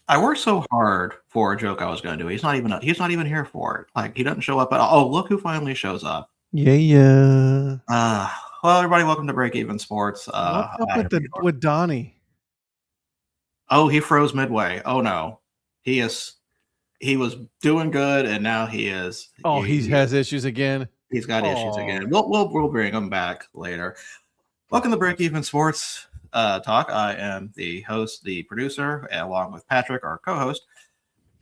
I worked so hard for a joke I was going to do. He's not even here for it. Like he doesn't show up at all. Oh, look who finally shows up. Yeah. Well, everybody, welcome to Break Even Sports. What's up with Donnie? Oh, he froze midway. Oh no, he was doing good, and now he is. Oh, he has issues again. He's got issues again. We'll bring him back later. Welcome to Break Even Sports Talk. I am the host, the producer, along with Patrick, our co-host,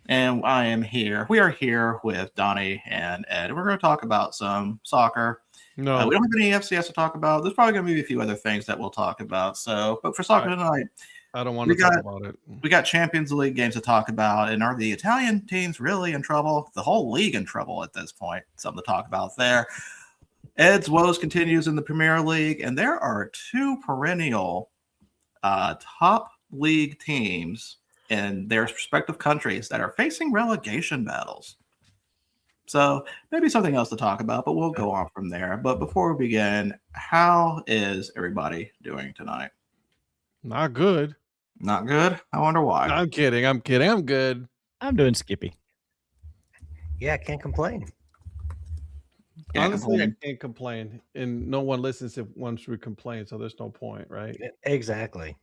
and I am here. We are here with Donnie and Ed. We're going to talk about some soccer. No, we don't have any FCS to talk about. There's probably going to be a few other things that we'll talk about. So, but for soccer tonight, I don't want to talk about it. We got Champions League games to talk about, and are the Italian teams really in trouble? The whole league in trouble at this point. Something to talk about there. Ed's woes continues in the Premier League, and there are two perennial top league teams in their respective countries that are facing relegation battles. So maybe something else to talk about, but we'll go on from there. But before we begin, how is everybody doing tonight? Not good. Not good? I wonder why. I'm kidding. I'm good. I'm doing Skippy. Yeah, can't complain. Honestly, I can't complain. And no one listens if once we complain, so there's no point, right? Exactly.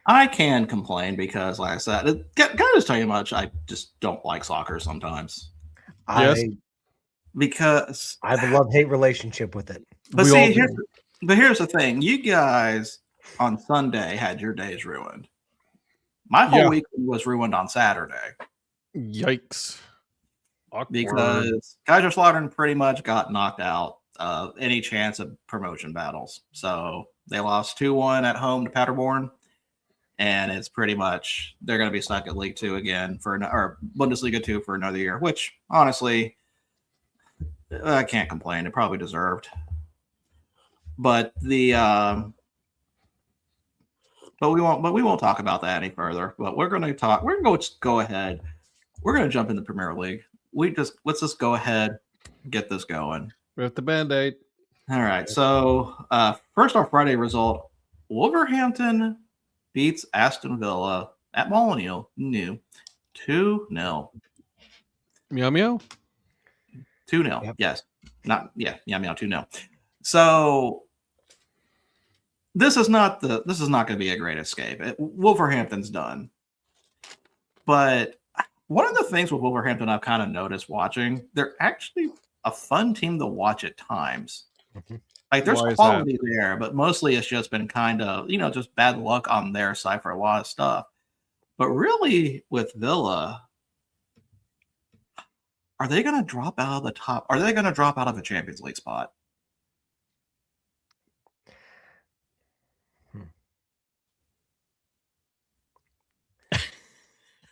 I can complain because, like I said, can I just tell you much? I just don't like soccer sometimes. Yes. Because I have a love-hate relationship with it. But see, here's the thing. You guys on Sunday had your days ruined. My whole weekend was ruined on Saturday. Yikes. Awkward. Because Kaiserslautern pretty much got knocked out of any chance of promotion battles. So they lost 2-1 at home to Paderborn. And it's pretty much they're going to be stuck at League 2 again or Bundesliga 2 for another year, which honestly, I can't complain. It probably deserved. But we won't talk about that any further. But we're going to go ahead. We're going to jump in the Premier League. Let's just go ahead and get this going. Rip the Band-Aid. All right. So first off, Friday result: Wolverhampton beats Aston Villa at Molineux 2-0. Meow meow. 2-0. Yep. Yes. Meow meow 2-0. So this is not going to be a great escape. Wolverhampton's done. But one of the things with Wolverhampton I've kind of noticed watching, they're actually a fun team to watch at times. Mm-hmm. Like there's quality there, but mostly it's just been kind of, just bad luck on their side for a lot of stuff. But really with Villa, are they going to drop out of the top? Are they going to drop out of a Champions League spot?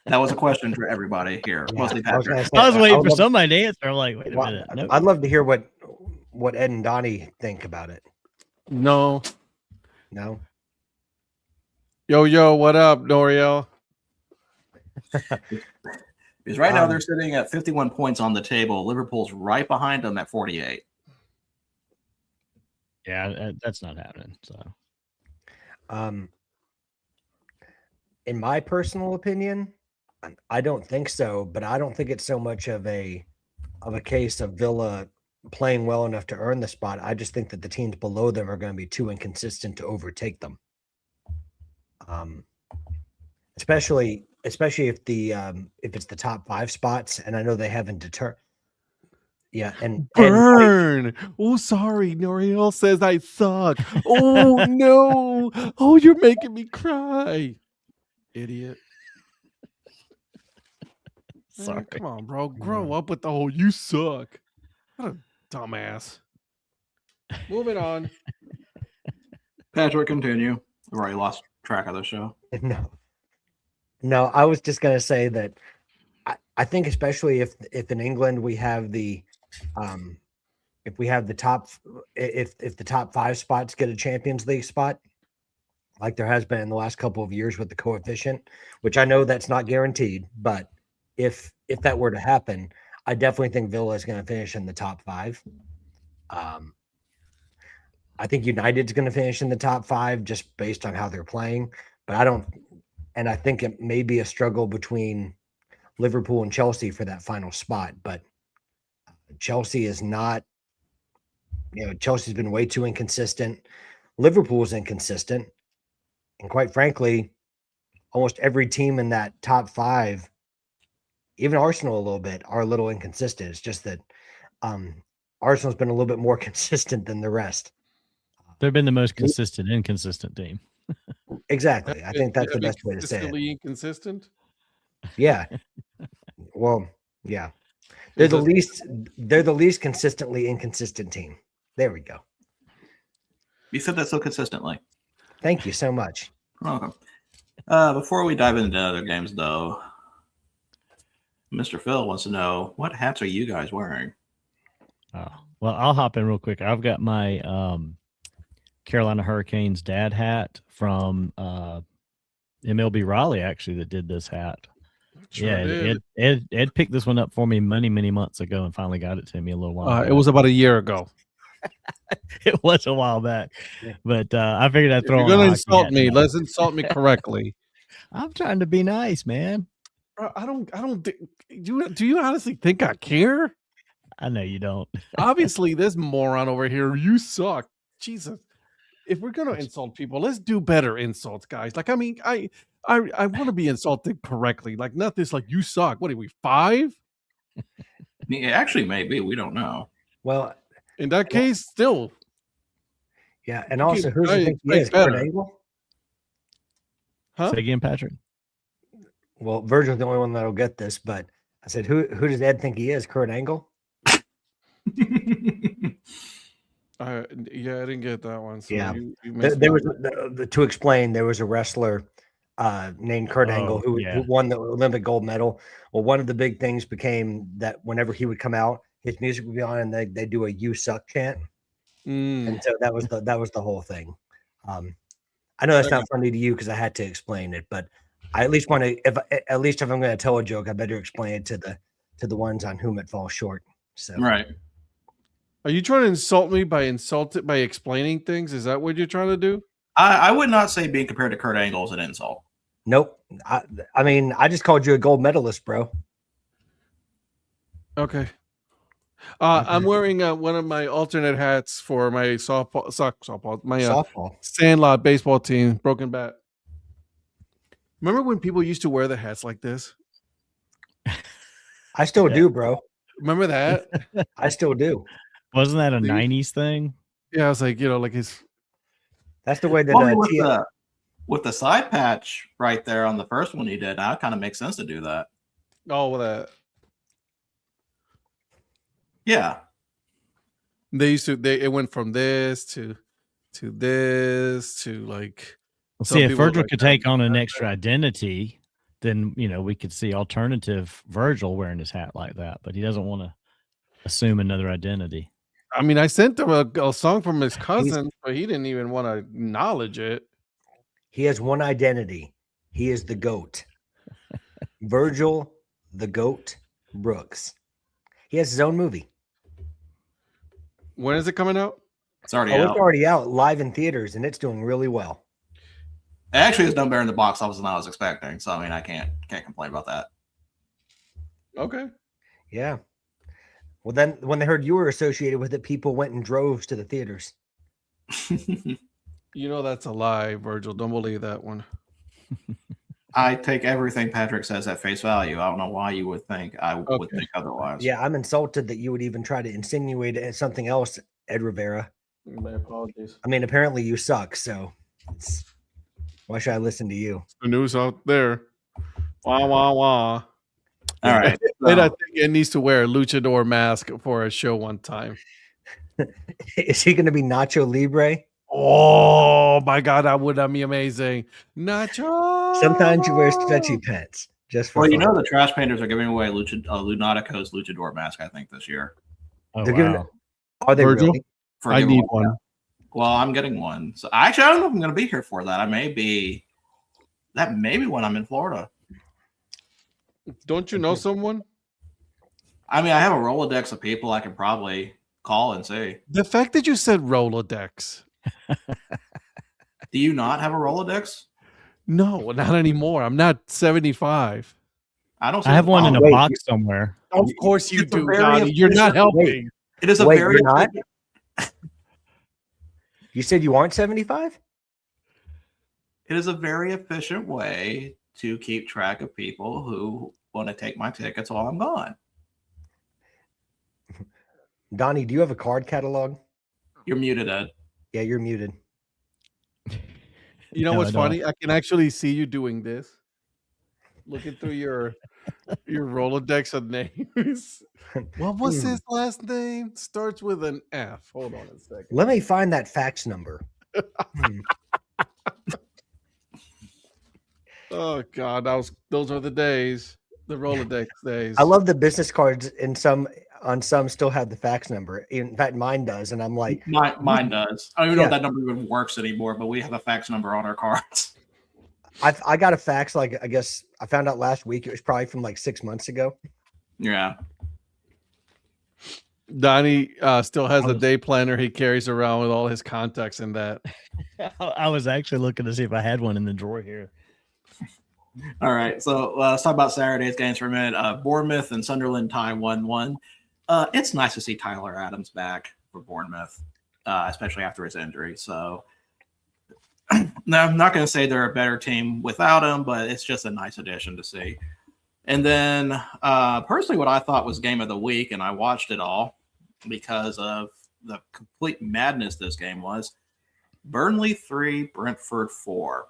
That was a question for everybody here. Yeah, mostly Patrick. I was waiting for somebody to answer. I'm like, wait a minute. Nope. I'd love to hear what Ed and Donnie think about it. No. Yo, what up, Noriel? Because right now they're sitting at 51 points on the table. Liverpool's right behind them at 48. Yeah, that's not happening. So, in my personal opinion, I don't think so. But I don't think it's so much of a case of Villa playing well enough to earn the spot. I just think that the teams below them are going to be too inconsistent to overtake them. Especially if it's the top 5 spots, and I know they haven't determined. Yeah, and burn. Oh, sorry, Noriel says I suck. Oh no! Oh, you're making me cry, idiot. Sorry. Man, come on, bro. Grow up with the whole "you suck." What a dumbass. Moving on. Patrick, continue. We've already lost track of the show. No, I was just going to say that I think especially if in England we have the top 5 spots get a Champions League spot, like there has been in the last couple of years with the coefficient, which I know that's not guaranteed, but if that were to happen, I definitely think Villa is going to finish in the top 5. I think United's going to finish in the top 5 just based on how they're playing, but I don't And I think it may be a struggle between Liverpool and Chelsea for that final spot. But Chelsea is not, Chelsea's been way too inconsistent. Liverpool's inconsistent. And quite frankly, almost every team in that top 5, even Arsenal a little bit, are a little inconsistent. It's just that Arsenal's been a little bit more consistent than the rest. They've been the most consistent, inconsistent team. Exactly. I think that's the best way to say it. Consistently inconsistent. Yeah. Well, yeah. They're the least consistently inconsistent team. There we go. You said that so consistently. Thank you so much. Welcome. Before we dive into other games, though, Mr. Phil wants to know, what hats are you guys wearing? Oh, well, I'll hop in real quick. I've got my Carolina Hurricanes dad hat from MLB Raleigh, actually, that did this hat. Sure Ed picked this one up for me many months ago and finally got it to me a little while ago. It was about a year ago. It was a while back, but I figured I'd throw. If you're gonna insult me, let's insult me correctly. I'm trying to be nice, man. Bro, I don't. Do you honestly think I care? I know you don't. Obviously, this moron over here, you suck. Jesus. If we're gonna insult people, let's do better insults, guys. Like, I mean, I want to be insulted correctly. Like, not this. Like, you suck. What are we, 5? Yeah, actually, maybe we don't know. Well, in that case, still. Yeah, and also, who's the think he is? Kurt Angle? Huh? Say again, Patrick. Well, Virgil's the only one that'll get this, but I said, who does Ed think he is? Kurt Angle? I didn't get that one. So yeah, you there was to explain. There was a wrestler named Kurt Angle who won the Olympic gold medal. Well, one of the big things became that whenever he would come out, his music would be on, and they do a "You Suck" chant, and so that was the whole thing. I know that's not funny to you because I had to explain it, but I at least want to. If I'm going to tell a joke, I better explain it to the ones on whom it falls short. So right. Are you trying to insult me by explaining things? Is that what you're trying to do? I would not say being compared to Kurt Angle is an insult. Nope. I mean, I just called you a gold medalist, bro. Okay. I'm wearing one of my alternate hats for my softball, Sandlot baseball team, Broken Bat. Remember when people used to wear the hats like this? I still do, bro. Remember that? I still do. Wasn't that a 90s thing? Yeah, I was like, like his. That's the way that with the side patch right there on the first one he did. Now it kind of makes sense to do that. Oh, well, that. Yeah. They used to. It went from this to this to like. Well, see, if Virgil could take on an extra identity, then we could see alternative Virgil wearing his hat like that. But he doesn't want to assume another identity. I mean, I sent him a song from his cousin, but he didn't even want to acknowledge it. He has one identity. He is the GOAT. Virgil, the GOAT Brooks. He has his own movie. When is it coming out? It's already out. It's already out live in theaters, and it's doing really well. It actually has done better in the box office than I was expecting. So, I mean, I can't complain about that. Okay. Yeah. Well, then when they heard you were associated with it, people went in droves to the theaters. That's a lie, Virgil. Don't believe that one. I take everything Patrick says at face value. I don't know why you would think I would think otherwise. Yeah, I'm insulted that you would even try to insinuate something else, Ed Rivera. My apologies. I mean, apparently you suck, so why should I listen to you? It's the news out there. Wah, wah, wah. All right. And I think it needs to wear a luchador mask for a show one time. Is he going to be Nacho Libre? Oh my God, that would be amazing. Nacho. Sometimes you wear stretchy pants just for. Well, the Trash Painters are giving away Lunatico's luchador mask, I think, this year. Oh, They're wow. Are they Virgil? really? I need one. Well, I'm getting one. So actually, I don't know if I'm going to be here for that. That may be when I'm in Florida. Don't you know someone? I mean, I have a Rolodex of people I can probably call and see. The fact that you said Rolodex. Do you not have a Rolodex? No, not anymore. I'm not 75. I don't. I have one in a Wait, box somewhere. Of course you It's a do, very Donnie. You're not efficient- helping. It is a Wait, very. you're not? You said you aren't 75? It is a very efficient way to keep track of people who want to take my tickets while I'm gone. Donnie, do you have a card catalog? You're muted, Ed. Yeah, you're muted. You know No, what's I don't. funny? I can actually see you doing this. Looking through your Rolodex of names. What was his last name? Starts with an F. Hold on a second. Let me find that fax number. Hmm. Oh God, those are the days. The Rolodex days. I love the business cards on some still have the fax number. In fact, mine does. And I'm like, Mine does. I don't even know Yeah. if that number even works anymore, but we have a fax number on our cards. I got a fax, like, I guess I found out last week. It was probably from like 6 months ago. Yeah. Donnie still has a day planner he carries around with all his contacts in that. I was actually looking to see if I had one in the drawer here. All right. So let's talk about Saturday's games for a minute. Bournemouth and Sunderland tie 1-1. It's nice to see Tyler Adams back for Bournemouth, especially after his injury. So now I'm not going to say they're a better team without him, but it's just a nice addition to see. And then personally, what I thought was game of the week, and I watched it all because of the complete madness this game was. Burnley 3, Brentford 4.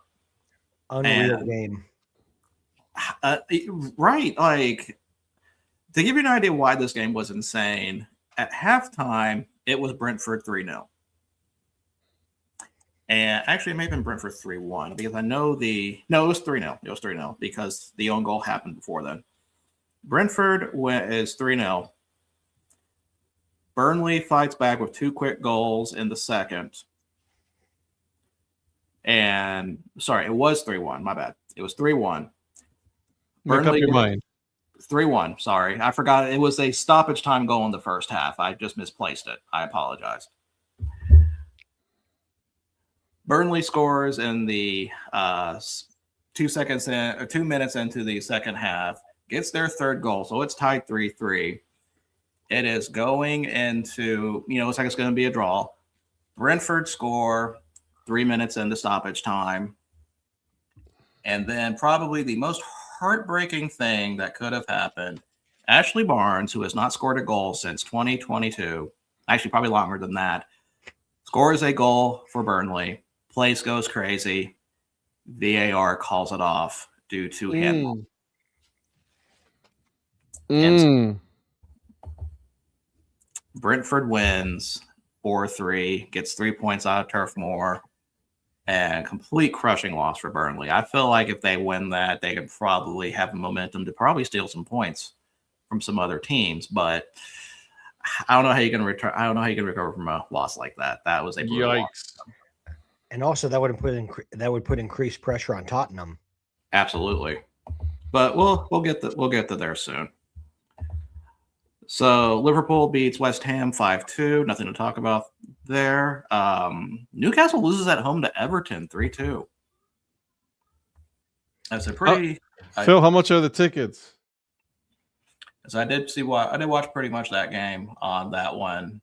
Unreal And- game. Right. Like, to give you an idea why this game was insane, at halftime, it was Brentford 3-0. And actually, it may have been Brentford 3-1 because I know it was 3-0. It was 3-0 because the own goal happened before then. Brentford is 3-0. Burnley fights back with 2 quick goals in the second. And sorry, it was 3-1. My bad. It was 3-1. Make up Burnley your did- mind. 3-1. Sorry. I forgot it was a stoppage time goal in the first half. I just misplaced it. I apologize. Burnley scores in the 2 minutes into the second half, gets their third goal. So it's tied 3-3. It is going into, looks like it's going to be a draw. Brentford score 3 minutes into stoppage time. And then probably the most heartbreaking thing that could have happened, Ashley Barnes, who has not scored a goal since 2022, actually probably longer than that, scores a goal for Burnley. Place goes crazy. VAR calls it off due to handball. Brentford wins 4-3, gets 3 points out of Turf Moor, and complete crushing loss for Burnley. I feel like if they win that, they could probably have the momentum to probably steal some points from some other teams. But I don't know how you can return. I don't know how you can recover from a loss like that. That was a brutal loss. Yikes. And also that would put increased pressure on Tottenham. Absolutely. But we'll get to there soon. So Liverpool beats West Ham 5-2. Nothing to talk about there. Newcastle loses at home to Everton 3-2. That's a pretty. Phil, how much are the tickets? So I did watch pretty much that game on that one.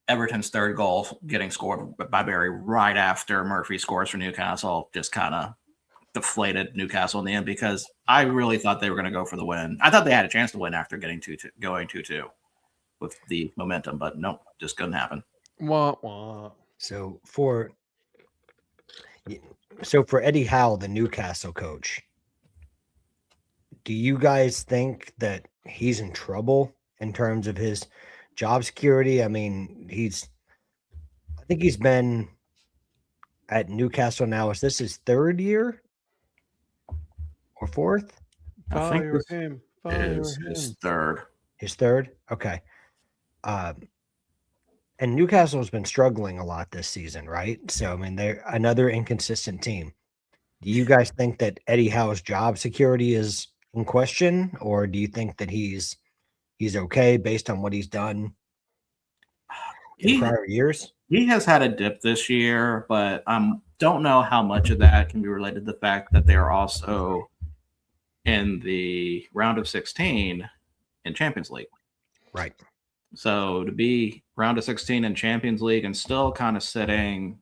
Everton's third goal getting scored by Barry right after Murphy scores for Newcastle just kind of deflated Newcastle in the end because I really thought they were going to go for the win. I thought they had a chance to win after going 2-2 with the momentum, but nope, just couldn't happen. Wah, wah. So for Eddie Howe, the Newcastle coach, do you guys think that he's in trouble in terms of his job security? I mean, I think he's been at Newcastle now. Is this his third year or fourth? I think Fire this him. is Fire his him. third. His third? Okay. And Newcastle has been struggling a lot this season, right? So, I mean, they're another inconsistent team. Do you guys think that Eddie Howe's job security is in question, or do you think that he's okay based on what he's done in He- prior years? He has had a dip this year, but I'm don't know how much of that can be related to the fact that they are also in the round of 16 in Champions League. Right. So to be round of 16 in Champions League and still kind of sitting,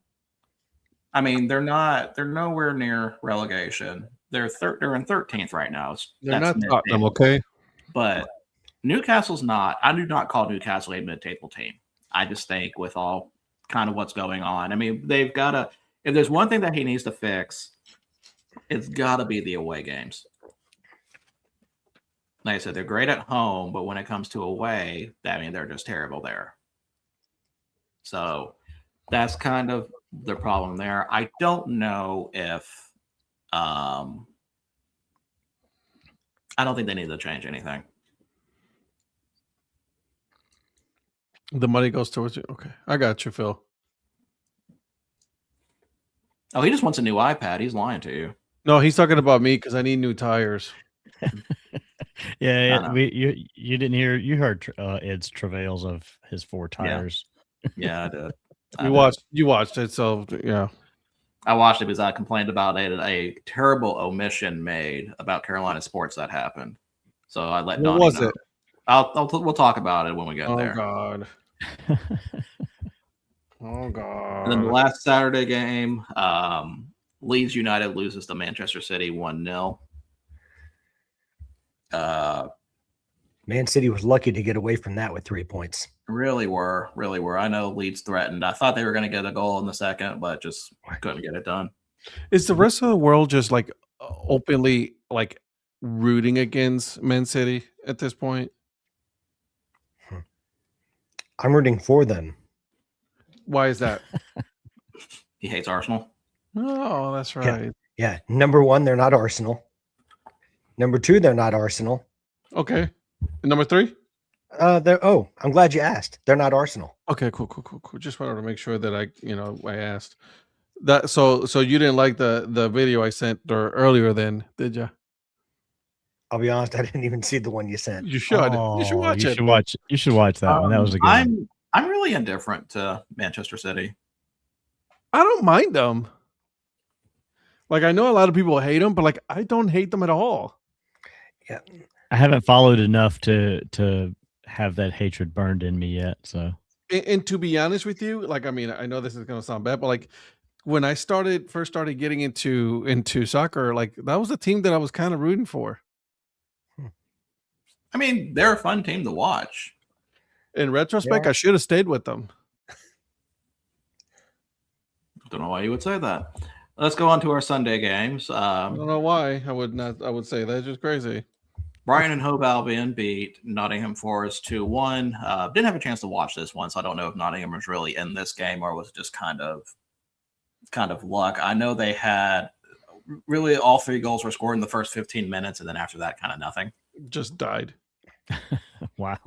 I mean, they're nowhere near relegation. They're in 13th right now. They're That's not Tottenham, mid-table. okay? But Newcastle's not. I do not call Newcastle a mid-table team. I just think with all kind of what's going on, I mean, they've got to. If there's one thing that he needs to fix, it's got to be the away games. Like I said, they're great at home, but when it comes to away, I mean, they're just terrible there. So that's kind of the problem there. I don't know if I don't think they need to change anything. The money goes towards you. Okay, I got you, Phil. Oh, he just wants a new iPad. He's lying to you. No, he's talking about me because I need new tires. Yeah, you didn't hear. You heard Ed's travails of his 4 tires. Yeah, I did. You watched it, so yeah. I watched it because I complained about a terrible omission made about Carolina sports that happened. So I let What Donnie was know. it? We'll talk about it when we get Oh there. God. Oh God. And then the last Saturday game, Leeds United loses to Manchester City 1-0. Man City was lucky to get away from that with 3 points. Really were. I know Leeds threatened. I thought they were going to get a goal in the second, but just couldn't get it done. Is the rest of the world just like openly like rooting against Man City at this point? I'm rooting for them. Why is that? He hates Arsenal. Oh, that's right. Yeah. Number 1, they're not Arsenal. Number 2, they're not Arsenal. Okay. And number 3? I'm glad you asked. They're not Arsenal. Okay, cool. Just wanted to make sure that I asked. That so you didn't like the video I sent earlier then, did you? I'll be honest, I didn't even see the one you sent. You should. You should watch it. You should watch that one. That was a good one. I'm really indifferent to Manchester City. I don't mind them. Like I know a lot of people hate them, but like I don't hate them at all. Yeah. I haven't followed enough to have that hatred burned in me yet. So, and to be honest with you, like I mean, I know this is gonna sound bad, but like when I first started getting into soccer, like that was the team that I was kind of rooting for. I mean, they're a fun team to watch. In retrospect, I should have stayed with them. Don't know why you would say that. Let's go on to our Sunday games. I don't know why I would not. I would say that's just crazy. Brighton and Hove Albion beat Nottingham Forest 2-1. Didn't have a chance to watch this one, so I don't know if Nottingham was really in this game or was just kind of luck. I know they had really all 3 goals were scored in the first 15 minutes, and then after that, kind of nothing. Just died. Wow.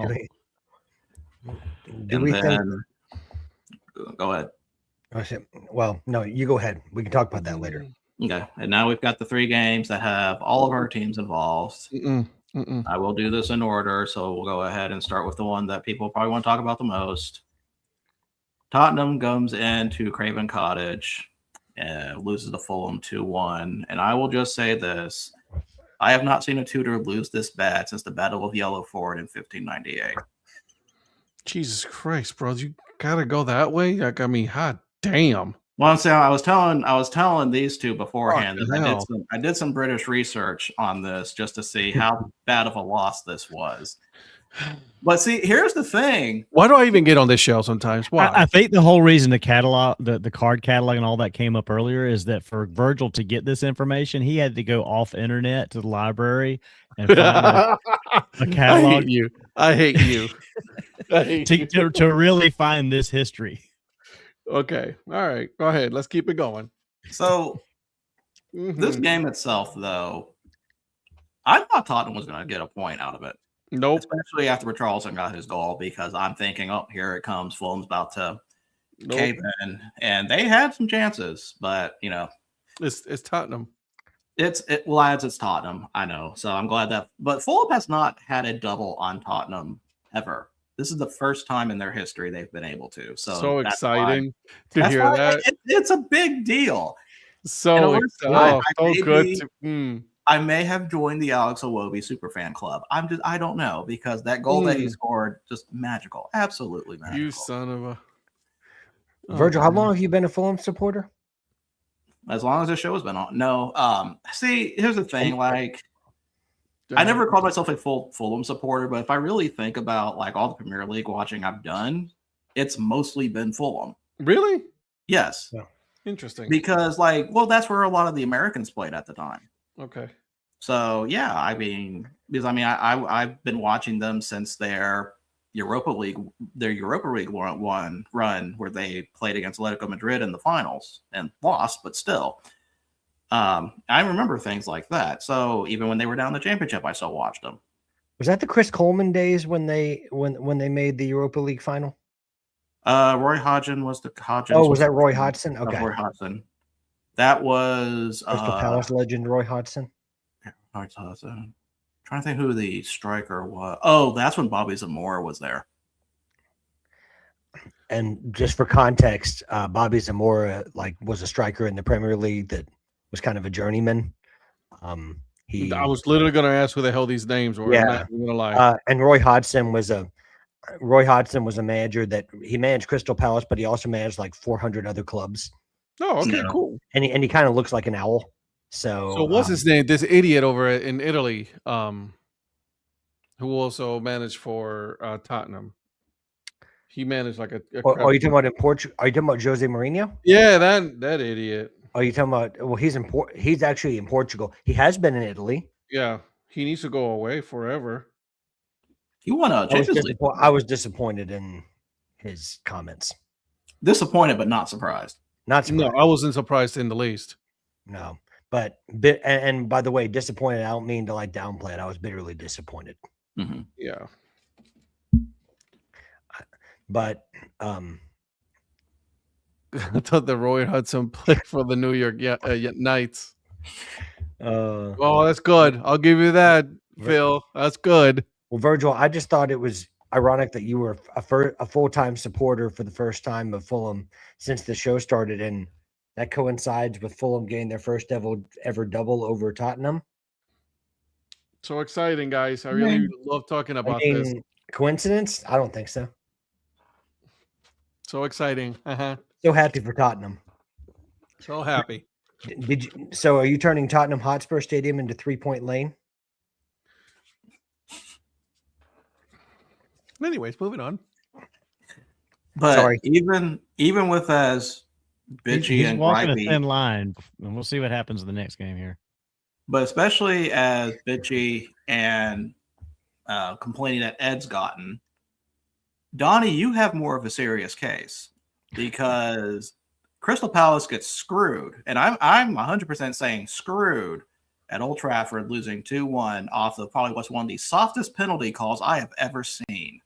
Do we think? Go ahead. Well, no, you go ahead. We can talk about that later. Okay, and now we've got the 3 games that have all of our teams involved. I will do this in order, so we'll go ahead and start with the one that people probably want to talk about the most. Tottenham comes into Craven Cottage and loses to Fulham 2-1. And I will just say this. I have not seen a Tudor lose this bad since the Battle of Yellow Ford in 1598. Jesus Christ, bro. You gotta go that way? Like, I mean, hot damn. Well, I'm saying I was telling these two beforehand that I did some British research on this just to see how bad of a loss this was. But see, here's the thing. Why do I even get on this show sometimes? Why? I think the whole reason the catalog, the card catalog and all that came up earlier is that for Virgil to get this information, he had to go off internet to the library and find a catalog. I hate you. to really find this history. Okay. All right. Go ahead. Let's keep it going. So this game itself, though, I thought Tottenham was going to get a point out of it. Nope. Especially after Richarlison got his goal, because I'm thinking, oh, here it comes. Fulham's about to cave in. And they had some chances, but, you know. It's Tottenham. It's Tottenham. I know. So I'm glad that. But Fulham has not had a double on Tottenham ever. This is the first time in their history they've been able to. So exciting to hear that. It's a big deal. So, honestly, so may good. be- I may have joined the Alex Iwobi superfan club. I don't know, because that goal that he scored, just magical, absolutely magical. You son of a. Virgil, how long have you been a Fulham supporter? As long as the show has been on. No, see, here's the thing. Like, I never called myself a full Fulham supporter, but if I really think about like all the Premier League watching I've done, it's mostly been Fulham. Really? Yes. Yeah. Interesting. Because that's where a lot of the Americans played at the time. Okay. So yeah, I've been watching them since their Europa League run where they played against Atletico Madrid in the finals and lost, but still. I remember things like that. So even when they were down in the championship, I still watched them. Was that the Chris Coleman days when they made the Europa League final? Roy Hodgson was the Hodgson. Oh, was that Roy Hodgson? Okay. Roy Hodgson. That was Crystal Palace legend Roy Hodgson. Hodgson. Trying to think who the striker was. Oh, that's when Bobby Zamora was there. And just for context, Bobby Zamora was a striker in the Premier League that was kind of a journeyman. I was literally going to ask who the hell these names were. Yeah. I'm not even gonna lie. And Roy Hodgson was a manager that he managed Crystal Palace, but he also managed like 400 other clubs. Oh, okay, cool. And he kind of looks like an owl. So what's his name? This idiot over in Italy, who also managed for Tottenham. He managed like a are you talking about in Portugal? Are you talking about Jose Mourinho? Yeah, that idiot. Are you talking about? Well, he's actually in Portugal. He has been in Italy. Yeah, he needs to go away forever. He won a Champions League. I was disappointed in his comments. Disappointed, but not surprised. Not surprised. No, I wasn't surprised in the least. No, but and by the way, disappointed. I don't mean to downplay it. I was bitterly disappointed. Mm-hmm. Yeah. But I thought that Roy Hodgson played for the New York Knights. Oh, that's good. I'll give you that, Phil. That's good. Well, Virgil, I just thought it was ironic that you were a full-time supporter for the first time of Fulham since the show started, and that coincides with Fulham getting their first ever double over Tottenham. So exciting, guys. I really love talking about this. Coincidence? I don't think so. So exciting. So happy for Tottenham. So happy. So are you turning Tottenham Hotspur Stadium into 3-point lane? Anyways, moving on. But Sorry. even with as bitchy he's and walking gripey, a thin line, and we'll see what happens in the next game here. but especially as bitchy and complaining that Ed's gotten, Donnie, you have more of a serious case because Crystal Palace gets screwed, and I'm 100% saying screwed at Old Trafford, losing 2-1 off of probably what's one of the softest penalty calls I have ever seen.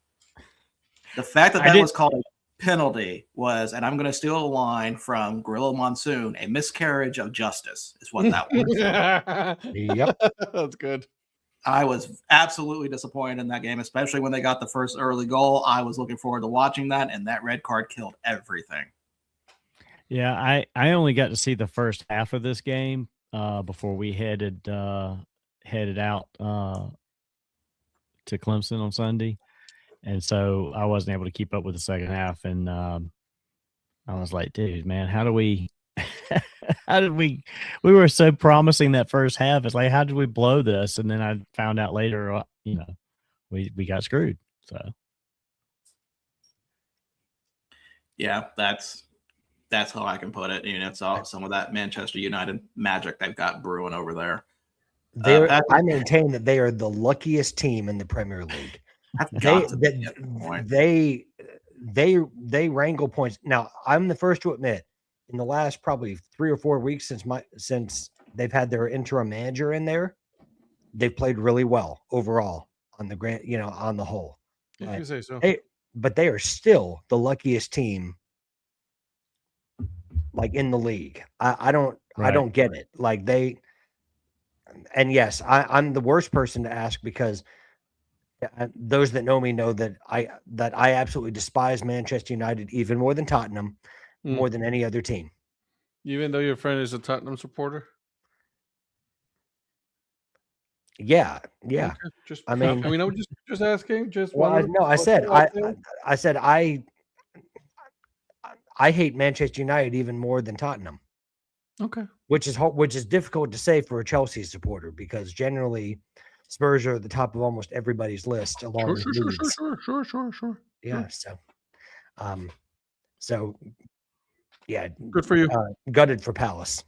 The fact that was called a penalty was, and I'm going to steal a line from Gorilla Monsoon, a miscarriage of justice is what that was. Yep. That's good. I was absolutely disappointed in that game, especially when they got the first early goal. I was looking forward to watching that, and that red card killed everything. Yeah, I only got to see the first half of this game before we headed out to Clemson on Sunday. And so I wasn't able to keep up with the second half. And I was like, dude, man, how did we were so promising that first half. It's like, how did we blow this? And then I found out later, we got screwed. So. Yeah, that's how I can put it. It's all some of that Manchester United magic they've got brewing over there. I maintain that they are the luckiest team in the Premier League. They wrangle points. Now, I'm the first to admit, in the last probably 3 or 4 weeks since they've had their interim manager in there, they've played really well overall on the whole. If you say so. But they are still the luckiest team in the league. I don't get it. And yes, I'm the worst person to ask because those that know me know that I absolutely despise Manchester United even more than Tottenham, more than any other team. Even though your friend is a Tottenham supporter. Yeah, yeah. Okay, just I mean, I'm just asking. Just well, wondering no, I what's said out there. I said I hate Manchester United even more than Tottenham, Okay. which is difficult to say for a Chelsea supporter because generally Spurs are at the top of almost everybody's list along with Leeds. Sure. Yeah, so yeah, Good for you. gutted for Palace.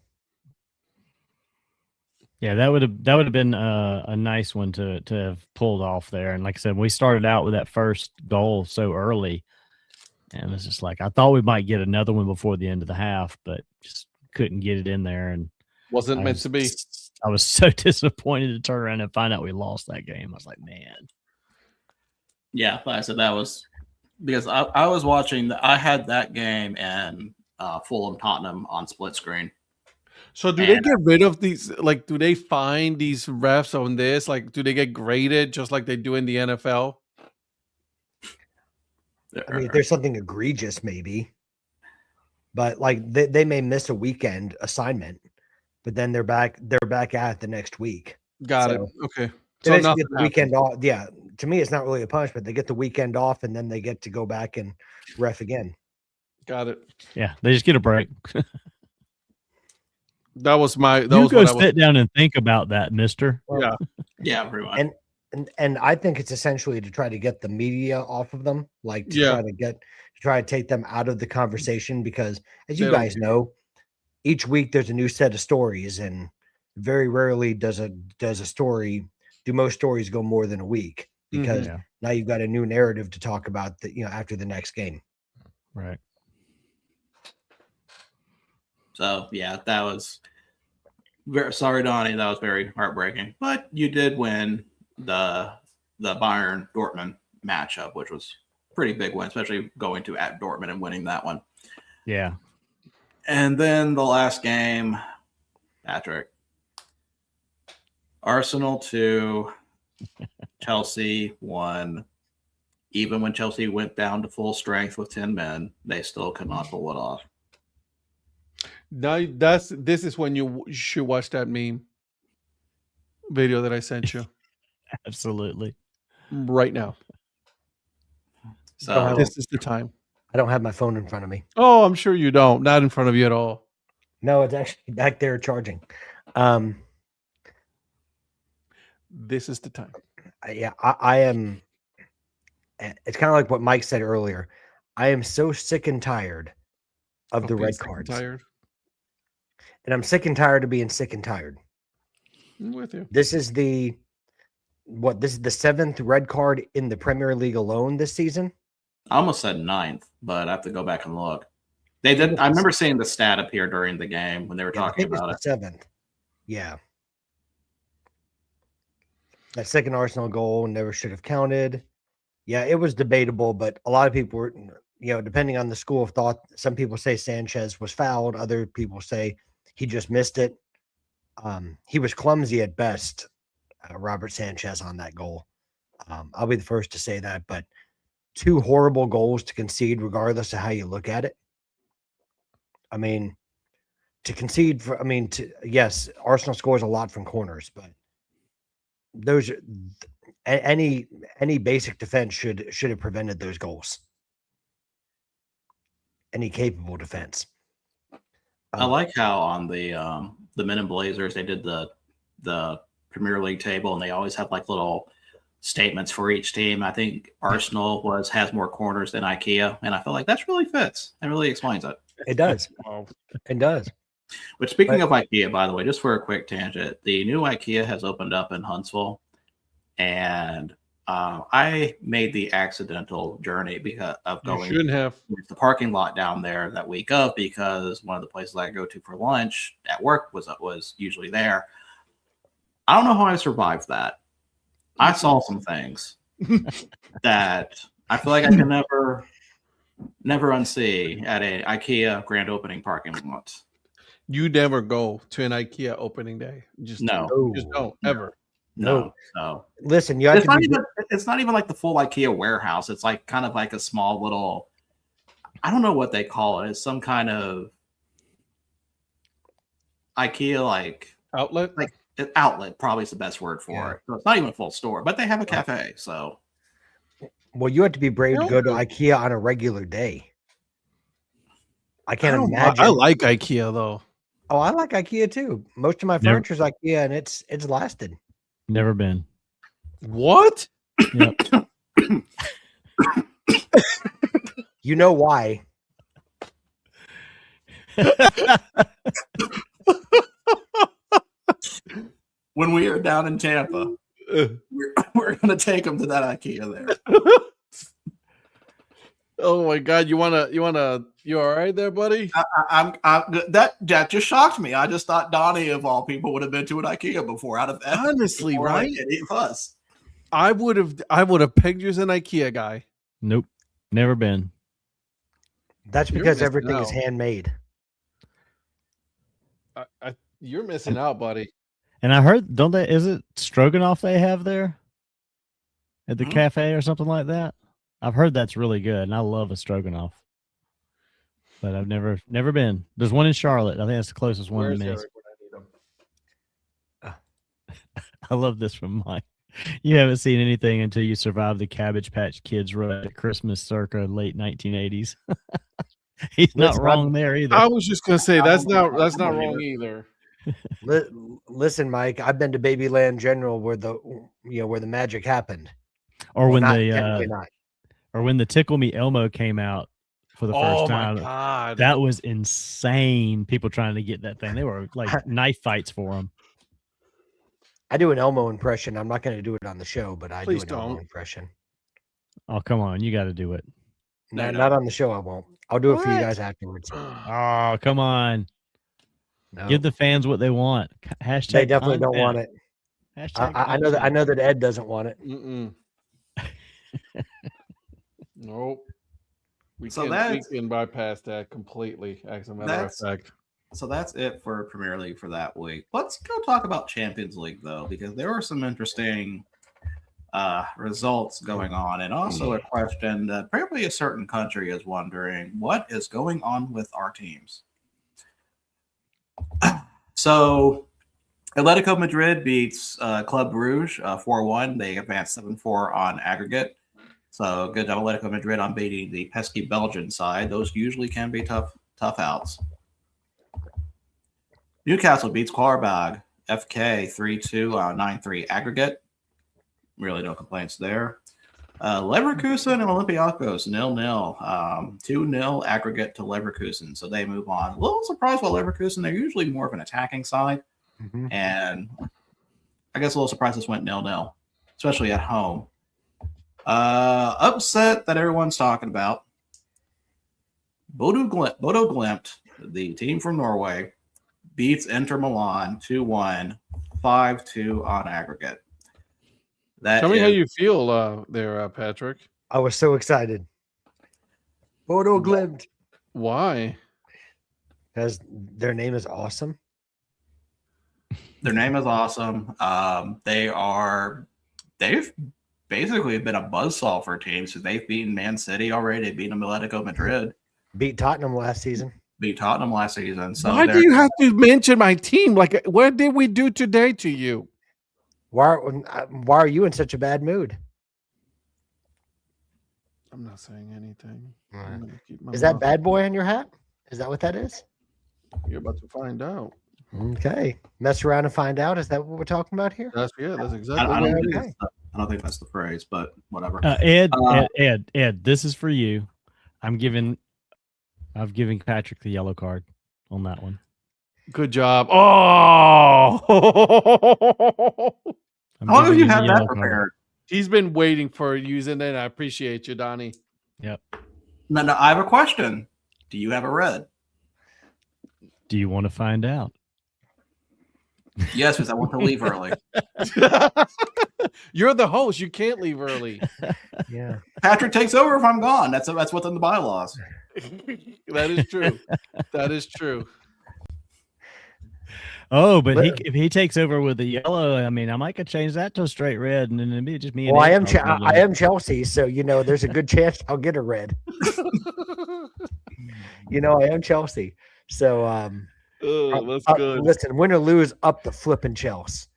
Yeah, that would have been a nice one to have pulled off there. And like I said, we started out with that first goal so early, and it's just like I thought we might get another one before the end of the half, but just couldn't get it in there. And Wasn't meant to be. I was so disappointed to turn around and find out we lost that game. I was like, man. Yeah, like I said, that was because I was watching. I had that game and Fulham Tottenham on split screen. So do they get rid of these? Like, do they find these refs on this? Like, do they get graded just like they do in the NFL? I mean, if there's something egregious, maybe, but like they may miss a weekend assignment, but then they're back at the next week. Got it. Okay. So So get the weekend off. Yeah, to me, it's not really a punishment. They get the weekend off, and then they get to go back and ref again. Got it. Yeah, they just get a break. That was my. That you was go what I was. sit down and think about that, Mister. Yeah. Yeah, pretty much. And I think it's essentially to try to get the media off of them, like to Yeah. try to take them out of the conversation because, as you They don't guys know, each week there's a new set of stories, and very rarely do most stories go more than a week because Yeah. now you've got a new narrative to talk about after the next game. Right. So yeah, that was very sorry, Donnie. That was very heartbreaking. But you did win the Bayern Dortmund matchup, which was a pretty big win, especially going to at Dortmund and winning that one. Yeah. And then the last game, Patrick. Arsenal 2, Chelsea 1. Even when Chelsea went down to full strength with 10 men, they still could not pull it off. Now this is when you should watch that meme video that I sent you Absolutely. right now. So This is the time. I don't have my phone in front of me. Oh, I'm sure you don't. Not in front of you at all. No, it's actually back there charging. This is the time. I am. It's kind of like what Mike said earlier. I am so sick and tired of the being red sick and cards, Tired. and I'm sick and tired of being sick and tired. I'm with you. This is the 7th red card in the Premier League alone this season. I almost said 9th, but I have to go back and look. They did. I remember seeing the stat appear during the game when they were talking about it. 7th. Yeah. That second Arsenal goal never should have counted. Yeah, it was debatable, but a lot of people were, depending on the school of thought, some people say Sanchez was fouled. Other people say he just missed it. He was clumsy at best, Robert Sanchez, on that goal. I'll be the first to say that, but 2 horrible goals to concede, regardless of how you look at it. I mean, to concede yes, Arsenal scores a lot from corners, but those are any basic defense should have prevented those goals. Any capable defense. I like how on the Men in Blazers they did the Premier League table, and they always have like little statements for each team. I think Arsenal has more corners than IKEA, and I feel like that really fits. It really explains it. It does. It does. Which, speaking of IKEA, by the way, just for a quick tangent, the new IKEA has opened up in Huntsville, and I made the accidental journey because of going You shouldn't have. to the parking lot down there that week of, because one of the places I go to for lunch at work was usually there. I don't know how I survived that. I saw some things that I feel like I can never unsee at a IKEA grand opening parking lot. You never go to an IKEA opening day. Just No. just don't ever. No. Listen, you have It's to not, be it's not even like the full IKEA warehouse. It's like kind of like a small little, I don't know what they call it. It's some kind of IKEA like Outlet. outlet probably is the best word for it. So it's not even a full store, but they have a cafe. So Well, you have to be brave to go to IKEA on a regular day. I can't imagine. I like IKEA though. Oh, I like IKEA too. Most of my furniture is IKEA, and it's lasted. Never been. What? Yep. You know why? when we are down in Tampa, we're gonna take them to that IKEA there. Oh my God! You all right there, buddy? That just shocked me. I just thought Donnie, of all people, would have been to an IKEA before. Out of Honestly, right? Like 8 of us. I would have pegged you as an IKEA guy. Nope. Never been. That's You're because missing everything is out. handmade. You're missing out, buddy. And I heard, is it stroganoff they have there at the Mhm. cafe or something like that? I've heard that's really good, and I love a stroganoff. But I've never been. There's one in Charlotte. I think that's the closest one Where's to me. Eric when I need him? I love this from Mike. You haven't seen anything until you survive the Cabbage Patch Kids run at Christmas circa late 1980s. He's not Listen, wrong there either. I was just gonna say that's not wrong either. Listen, Mike. I've been to Babyland General where the magic happened. Or when Technically not. or when the Tickle Me Elmo came out for the Oh first my time. God! That was insane. People trying to get that thing. They were like knife fights for them. I do an Elmo impression. I'm not going to do it on the show, but I Please do an Elmo don't. impression. Oh, come on. You got to do it. No, no. Not on the show. I won't. I'll do it for you What? guys afterwards. Oh, come on. No, Give the fans what they want. Hashtag they definitely don't want it. Hashtag I know that. I know that Ed doesn't want it. Mm-mm. Nope. We So can bypass that completely. As a matter of fact. So that's it for Premier League for that week. Let's go talk about Champions League though, because there are some interesting results going on, and also a question that probably a certain country is wondering: what is going on with our teams? So, Atletico Madrid beats Club Brugge 4-1. They advanced 7-4 on aggregate. So good job, Atletico Madrid, on beating the pesky Belgian side. Those usually can be tough outs. Newcastle beats Qarabag FK 3-2 on 9-3 aggregate. Really no complaints there. Leverkusen and Olympiacos 0-0. 2-0 aggregate to Leverkusen. So they move on. A little surprised by Leverkusen. They're usually more of an attacking side. Mm-hmm. And I guess a little surprised this went 0-0, especially at home. Upset that everyone's talking about. Bodo Glimt, the team from Norway, beats Inter Milan 2-1, 5-2 on aggregate. Tell me how you feel there, Patrick. I was so excited. Bodo Glimt. Why? Because their name is awesome. Their name is awesome. They've basically been a buzzsaw for teams. So they've beaten Man City already. They've beaten Atletico Madrid. Beat Tottenham last season. Beat Tottenham last season. So Why do you have to mention my team? Like, what did we do today to you? Why are you in such a bad mood? I'm not saying anything. Right. I'm gonna keep my Is that mouth- bad boy on your hat? Is that what that is? You're about to find out. Okay. Mess around and find out. Is that what we're talking about here? That's I exactly don't, what think it that's is. I don't think that's the phrase, but whatever. Ed, this is for you. I've given Patrick the yellow card on that one. Good job. Oh, I'm How long have giving you the had yellow that card. prepared? he's been waiting for using it. I appreciate you, Donnie. Yep. No, I have a question. Do you have a red? Do you want to find out? Yes, because I want to leave early. You're the host. You can't leave early. Yeah. Patrick takes over if I'm gone. That's within the bylaws. That is true. That is true. Oh, but if he takes over with the yellow, I mean, I might could change that to a straight red, and then it'd be just me. And Well, I Ed am talking I again. am Chelsea, so there's a good chance I'll get a red. I am Chelsea. So Oh, that's good. Listen, win or lose, up the flipping Chelsea.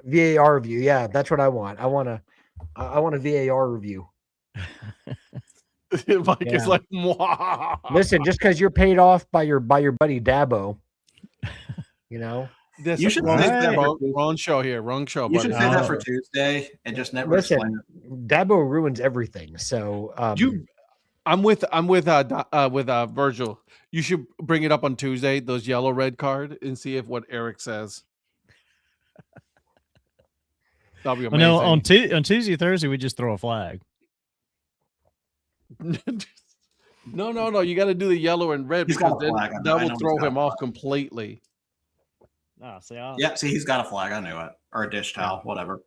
VAR review. Yeah, that's what I want. I want a VAR review. Mike Yeah. is like, Mwah. Listen, just because you're paid off by your buddy Dabo, you know. This You should wrong, save that for wrong show here. Wrong show, You buddy. should save that for Tuesday and just never Listen, explain it. Dabo ruins everything. So I'm with Virgil. You should bring it up on Tuesday, those yellow red card, and see if what Eric says. That'll be amazing. No, on Tuesday, Thursday, we just throw a flag. No. You got to do the yellow and red He's because got a then flag. I that know will he's throw got a him off flag. completely. Ah, see, Yeah, see, he's got a flag. I knew it. Or a dish towel, whatever.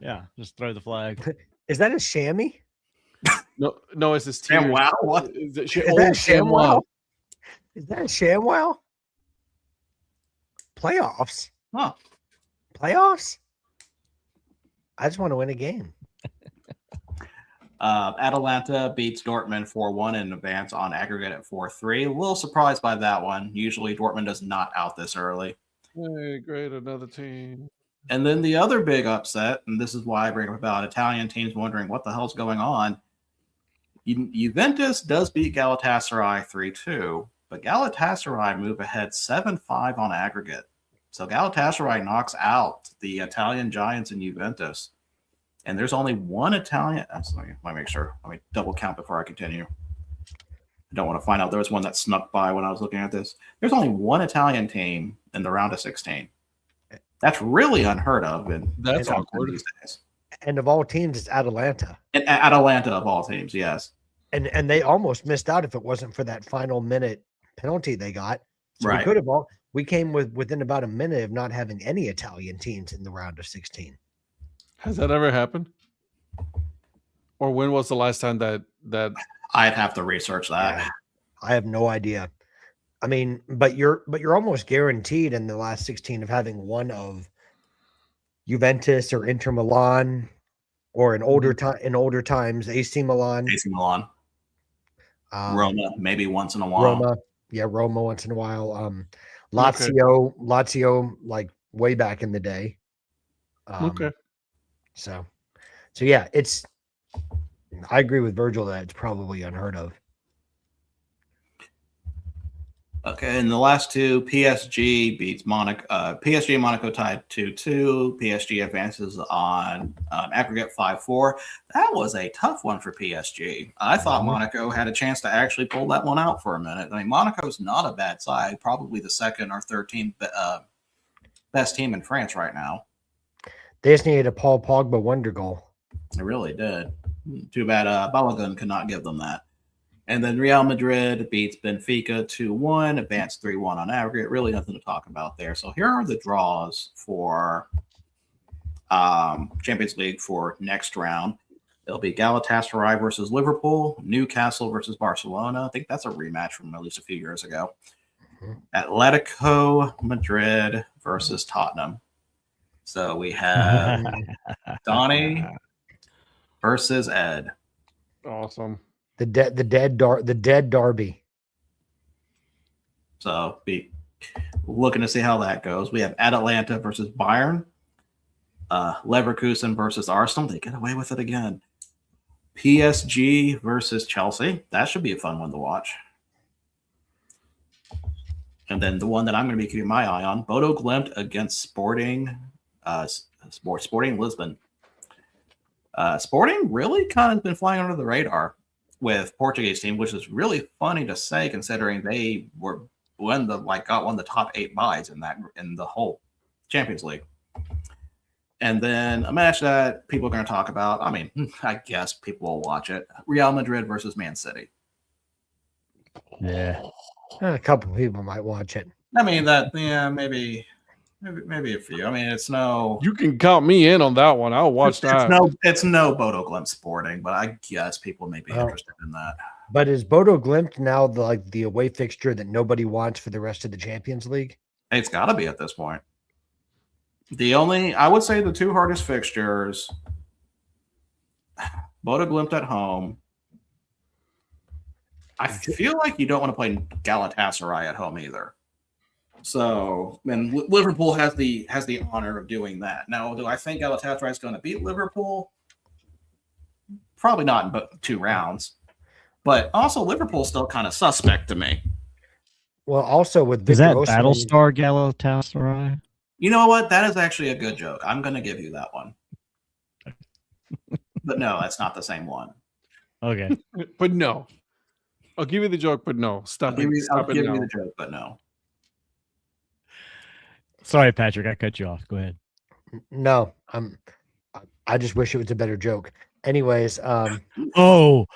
yeah, just throw the flag. is that a chamois? No, it's his Damn, team. wow. What? Is Is that a ShamWow? Is that a ShamWow? Playoffs? Huh. Playoffs? I just want to win a game. Atalanta beats Dortmund 4-1 in advance on aggregate at 4-3. A little surprised by that one. Usually Dortmund does not out this early. Hey, great, another team. And then the other big upset, and this is why I bring up about Italian teams wondering what the hell's going on. Juventus does beat Galatasaray 3-2, but Galatasaray move ahead 7-5 on aggregate. So Galatasaray knocks out the Italian giants in Juventus. And there's only one Italian. Let me make sure. Let me double count before I continue. I don't want to find out there was one that snuck by when I was looking at this. There's only one Italian team in the round of 16. That's really unheard of. That's awkward. These days. And of all teams, it's Atalanta. And Atalanta of all teams, yes. And they almost missed out if it wasn't for that final minute penalty they got. So Right. we could have we came within about a minute of not having any Italian teams in the round of 16. Has that ever happened? Or when was the last time that I'd have to research that. Yeah, I have no idea. I mean, but you're almost guaranteed in the last 16 of having one of Juventus or Inter Milan, or in older times AC Milan, AC Milan, Roma, maybe once in a while. Roma once in a while. Lazio, like way back in the day. okay. So yeah, I agree with Virgil that it's probably unheard of. Okay, and the last two, PSG beats Monaco. PSG and Monaco tied 2-2. PSG advances on aggregate 5-4. That was a tough one for PSG. I thought Monaco had a chance to actually pull that one out for a minute. I mean, Monaco's not a bad side. Probably the second or third team, best team in France right now. They just needed a Paul Pogba wonder goal. They really did. Too bad Balogun could not give them that. And then Real Madrid beats Benfica 2-1, advanced 3-1 on aggregate. Really nothing to talk about there. So here are the draws for Champions League for next round. It'll be Galatasaray versus Liverpool, Newcastle versus Barcelona. I think that's a rematch from at least a few years ago. Atletico Madrid versus Tottenham. So we have Donnie versus Ed. Awesome. The dead derby. So be looking to see how that goes. We have Atalanta versus Bayern, Leverkusen versus Arsenal. They get away with it again. PSG versus Chelsea. That should be a fun one to watch. And then the one that I'm going to be keeping my eye on, Bodo Glimt against Sporting Lisbon. Sporting really kind of been flying under the radar with Portuguese team, which is really funny to say considering they were got one of the top 8 buys in the whole Champions League. And then a match that people are going to talk about. I mean, I guess people will watch it. Real Madrid versus Man City. Yeah. A couple of people might watch it. I mean maybe a few. I mean, it's no. You can count me in on that one. I'll watch that. It's no Bodo Glimt Sporting, but I guess people may be interested in that. But is Bodo Glimt now the away fixture that nobody wants for the rest of the Champions League? It's got to be at this point. I would say the two hardest fixtures, Bodo Glimt at home I feel like you don't want to play Galatasaray at home either. So, and Liverpool has the honor of doing that. Now, do I think Galatasaray is going to beat Liverpool? Probably not in but 2 rounds. But also, Liverpool's still kind of suspect to me. Well, also with Is Victor that Osimhen, Battlestar Galatasaray? You know what? That is actually a good joke. I'm going to give you that one. But no, that's not the same one. Okay. But no. I'll give you the joke, but no. I'll Stop give it. you Stop it now. the joke, but no. Sorry, Patrick. I cut you off. Go ahead. No, I just wish it was a better joke. Anyways, Oh,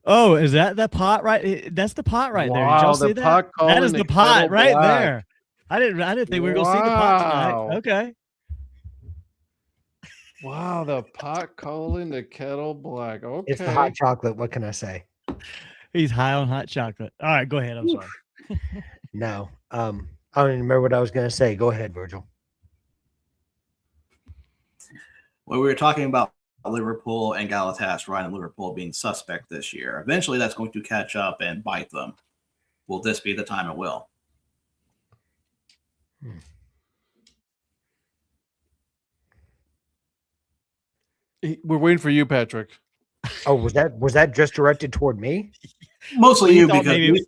is that pot right? That's the pot right there. Did Wow, y'all the see pot that? calling That is the the pot kettle right black. there. I didn't think we were gonna see the pot Wow. tonight. Okay. Wow, the pot calling the kettle black. Okay. it's the hot chocolate. What can I say? He's high on hot chocolate. All right, go ahead. I'm sorry. No, I don't even remember what I was going to say. Go ahead, Virgil. Well, we were talking about Liverpool and Galatasaray and Liverpool being suspect this year. Eventually, that's going to catch up and bite them. Will this be the time it will? We're waiting for you, Patrick. Oh, was that just directed toward me? Mostly We you, thought because maybe- we-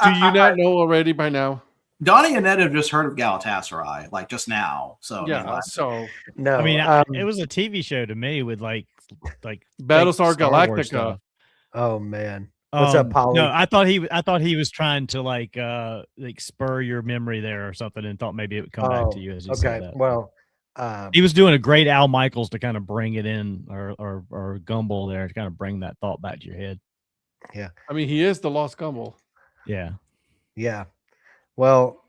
Do you not know already by now? Donnie and Ed have just heard of Galatasaray, like just now. So I mean, Yeah, like, so No, I mean, it was a TV show to me with like Battlestar fake Star Wars Galactica. stuff. oh man, what's up, Polly? No, I thought he was trying to like spur your memory there or something, and thought maybe it would come back to you as you said okay. that. Well, He was doing a great Al Michaels to kind of bring it in, or Gumbel there to kind of bring that thought back to your head. I mean, he is the Lost Gumbel. Yeah. yeah. Well,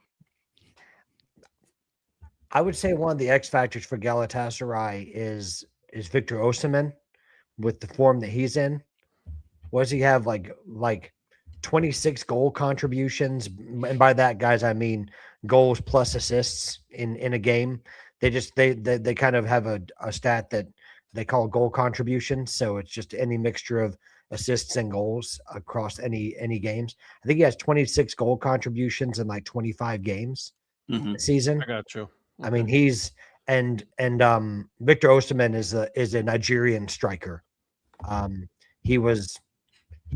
I would say one of the X factors for Galatasaray is Victor Osimhen with the form that he's in. What does he have like 26 goal contributions? And by that, guys, I mean goals plus assists in a game. They kind of have a stat that they call goal contribution. So it's just any mixture of assists and goals across any games. I think he has 26 goal contributions in like 25 games mhm. this season. I got you. I mean, he's and Victor Osimhen is a Nigerian striker. He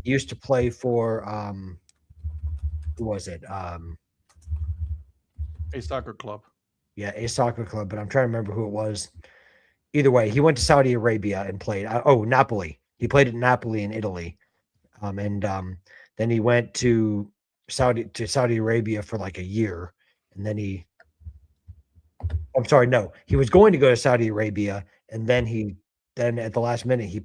used to play for who was it? A soccer club. Yeah, a soccer club, but I'm trying to remember who it was. Either way, he went to Saudi Arabia and played. Napoli. He played at Napoli in Italy, and then he went to Saudi Arabia for like a year, and then he was going to go to Saudi Arabia, and then at the last minute he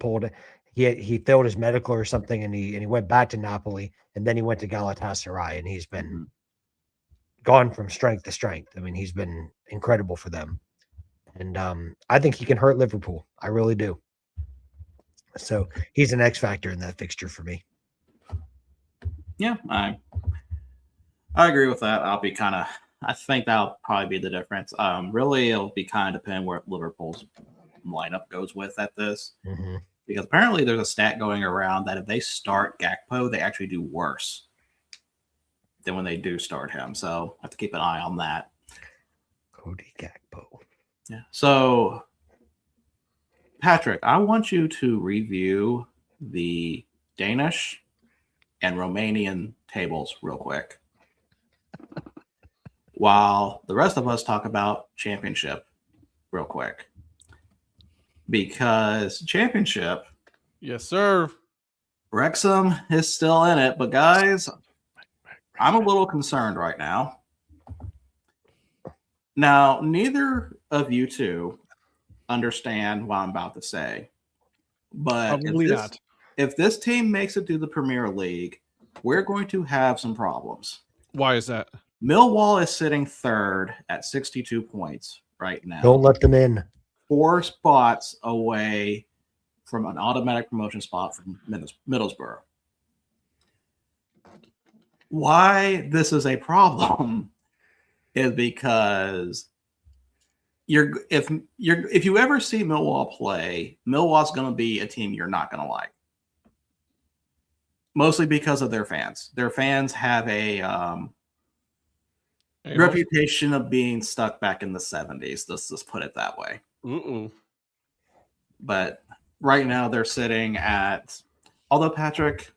failed his medical or something, and he went back to Napoli, and then he went to Galatasaray, and he's been gone from strength to strength. I mean, he's been incredible for them, and I think he can hurt Liverpool. I really do. So he's an X factor in that fixture for me. Yeah, I agree with that. I think that'll probably be the difference. Really, it'll be kind of depending where Liverpool's lineup goes with at this. Mm-hmm. Because apparently there's a stat going around that if they start Gakpo, they actually do worse than when they do start him. So I have to keep an eye on that. Cody Gakpo. Yeah. So, Patrick, I want you to review the Danish and Romanian tables real quick, while the rest of us talk about Championship real quick. Because Championship, Yes, sir. Wrexham is still in it, but guys, I'm a little concerned right now. Now, neither of you two understand what I'm about to say, but Probably not. if this team makes it to the Premier League, we're going to have some problems. Why is that? Millwall is sitting third at 62 points right now. Don't let them in. 4 spots away from an automatic promotion spot from Middlesbrough. Why this is a problem is because if you ever see Millwall play, Millwall's going to be a team you're not going to like. mostly because of their fans. Their fans have a reputation of being stuck back in the 70s. Let's just put it that way. But right now they're sitting at, although Patrick,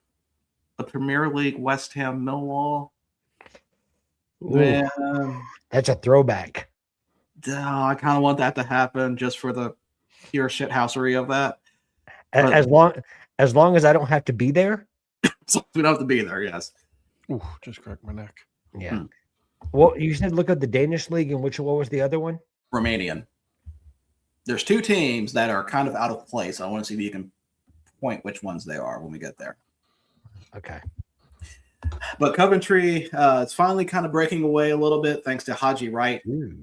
the Premier League, West Ham, Millwall. Man, that's a throwback. I kind of want that to happen just for the pure shithousery of that. As long as I don't have to be there. So we don't have to be there. Yes. Ooh, just cracked my neck. Yeah. Well, you said look at the Danish league, and what was the other one? Romanian. There's two teams that are kind of out of place. I want to see if you can point which ones they are when we get there. Okay. But Coventry is finally kind of breaking away a little bit thanks to Haji Wright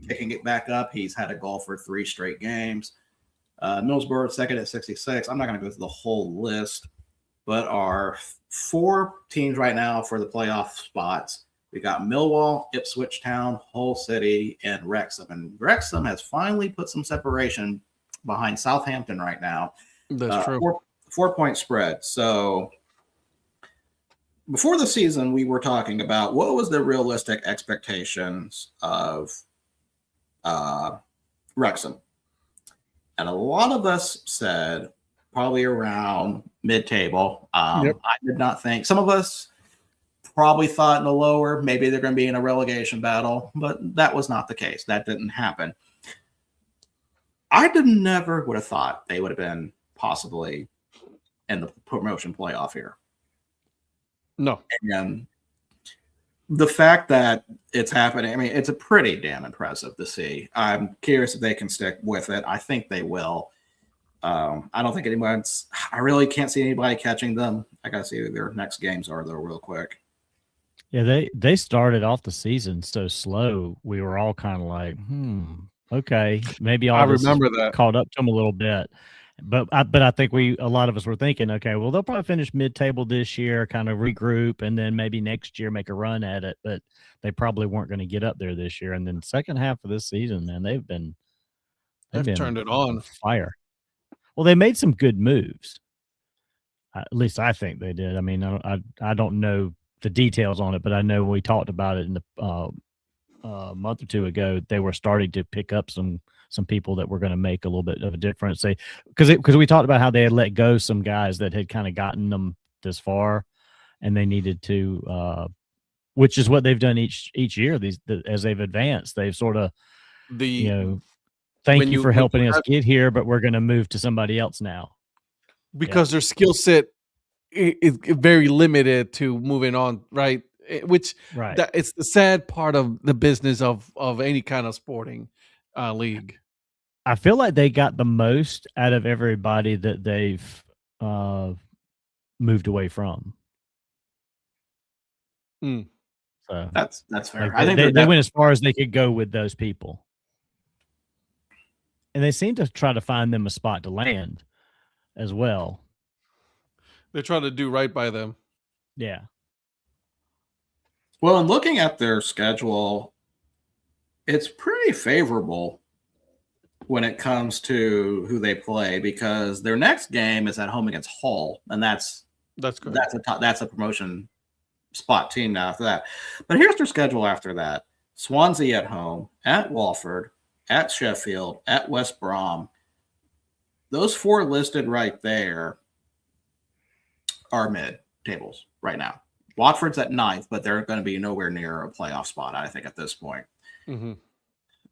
picking it back up. He's had a goal for 3 straight games. Middlesbrough second at 66. I'm not going to go through the whole list, but our 4 teams right now for the playoff spots. We got Millwall, Ipswich Town, Hull City, and Wrexham. And Wrexham has finally put some separation behind Southampton right now. That's true. 4-point spread. So before the season, we were talking about what was the realistic expectations of Wrexham. And a lot of us said probably around mid-table. I did not think. Some of us probably thought in the lower, maybe they're going to be in a relegation battle, but that was not the case. That didn't happen. I never would have thought they would have been possibly in the promotion playoff here. No. And the fact that it's happening, I mean, it's a pretty damn impressive to see. I'm curious if they can stick with it. I think they will. I don't think I really can't see anybody catching them. I got to see who their next games are, though, real quick. Yeah, they started off the season so slow. We were all kind of like, okay, maybe all I this remember that caught up to them a little bit. But I think a lot of us were thinking, okay, well, they'll probably finish mid-table this year, kind of regroup, and then maybe next year make a run at it. But they probably weren't going to get up there this year. And then second half of this season, man, they've been turned it on fire. Well, they made some good moves. At least I think they did. I mean, I don't know the details on it, but I know we talked about it in the month or two ago. They were starting to pick up some people that were going to make a little bit of a difference. Because we talked about how they had let go some guys that had kind of gotten them this far, and they needed to, which is what they've done each year. As they've advanced, they've sort of, thank you for helping us get here, but we're going to move to somebody else now. Because their skill set is very limited to moving on, right? Which it's the sad part of the business of any kind of sporting league. I feel like they got the most out of everybody that they've moved away from. So that's fair. Like I think they went as far as they could go with those people. And they seem to try to find them a spot to land as well. They're trying to do right by them. Yeah. Well, in looking at their schedule, it's pretty favorable when it comes to who they play, because their next game is at home against Hull, and that's good. That's a promotion spot team now after that. But here's their schedule after that: Swansea at home, at Walford, at Sheffield, at West Brom. Those 4 listed right there are mid-tables right now. Watford's at 9th, but they're going to be nowhere near a playoff spot, I think, at this point. Mm-hmm.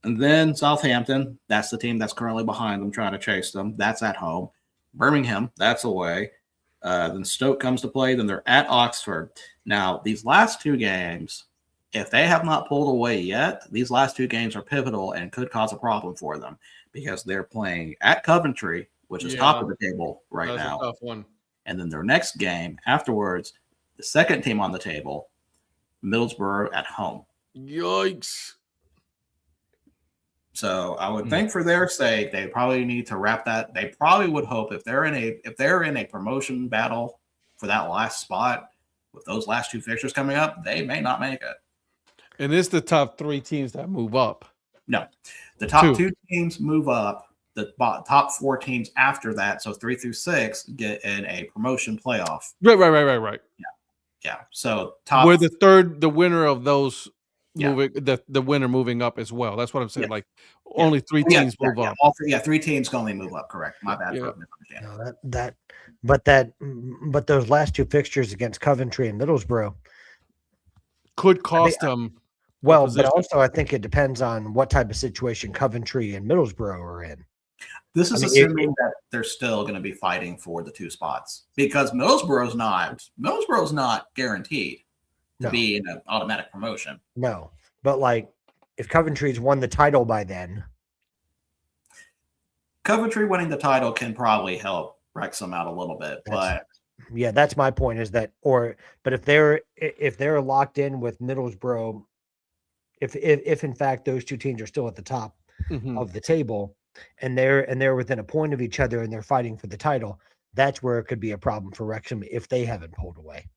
And then Southampton, that's the team that's currently behind them, trying to chase them. That's at home. Birmingham, that's away. Then Stoke comes to play. Then they're at Oxford. Now, these last 2 games, if they have not pulled away yet, these last 2 games are pivotal and could cause a problem for them, because they're playing at Coventry, which is top of the table right now. That's a tough one. And then their next game afterwards, the second team on the table, Middlesbrough at home. Yikes. So I would think for their sake, they probably need to wrap that. They probably would hope if they're in a promotion battle for that last spot with those last 2 fixtures coming up, they may not make it. And it's the top 3 teams that move up. No, the top 2 teams move up, the top 4 teams after that, so 3 through 6, get in a promotion playoff. Right. Yeah. So top Where the winner of those Yeah. moving, the winner moving up as well. That's what I'm saying. Yeah. Like only 3 teams move up. All 3 teams can only move up. Correct. My bad Yeah. for misunderstanding. But those last 2 fixtures against Coventry and Middlesbrough Could cost them. Well, but position. also I think it depends on what type of situation Coventry and Middlesbrough are in. This is I mean, assuming that they're still going to be fighting for the 2 spots, because Middlesbrough's not guaranteed to be in an automatic promotion. No, but like if Coventry's won the title by then, Coventry winning the title can probably help Wrexham out a little bit, but yeah, that's my point. Is that but if they're locked in with Middlesbrough, if in fact those 2 teams are still at the top of the table, and they're within a point of each other and they're fighting for the title, that's where it could be a problem for Wrexham if they haven't pulled away.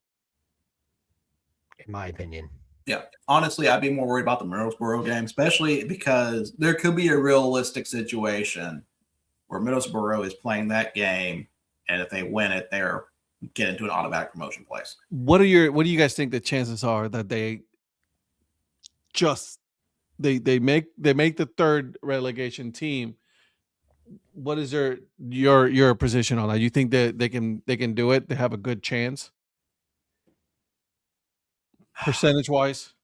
In my opinion. Yeah, honestly, I'd be more worried about the Middlesbrough game, especially because there could be a realistic situation where Middlesbrough is playing that game, and if they win it, they're get into an automatic promotion place. What do you guys think the chances are that they make the 3rd relegation team? What is your position on that? You think that they can do it? They have a good chance, percentage wise.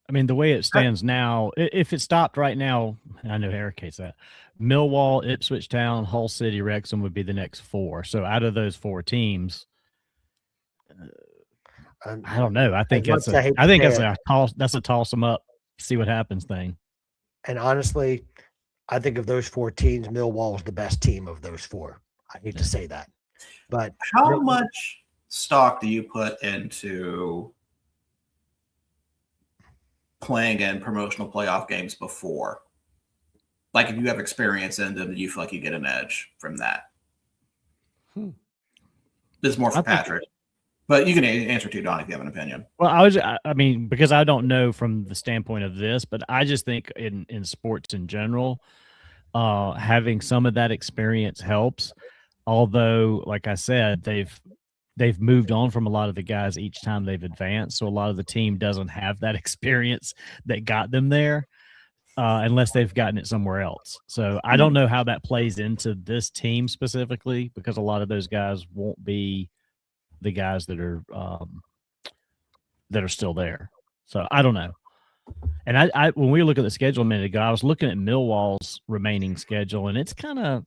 I mean, the way it stands now, if it stopped right now, I know Eric hates that. Millwall, Ipswich Town, Hull City, Wrexham would be the next 4. So out of those 4 teams, I don't know. I think that's a toss them up, see what happens thing. And honestly, I think of those 4 teams, Millwall is the best team of those 4. I hate to say that, but how much stock do you put into playing in promotional playoff games before? Like, if you have experience in them, do you feel like you get an edge from that? This is more for Patrick, but you can answer too, Don, if you have an opinion. Well, I mean, because I don't know from the standpoint of this, but I just think in sports in general, having some of that experience helps. Although, like I said, they've moved on from a lot of the guys each time they've advanced. So a lot of the team doesn't have that experience that got them there, unless they've gotten it somewhere else. So I don't know how that plays into this team specifically, because a lot of those guys won't be the guys that are still there. So I don't know. And I when we look at the schedule a minute ago, I was looking at Millwall's remaining schedule, and it's kind of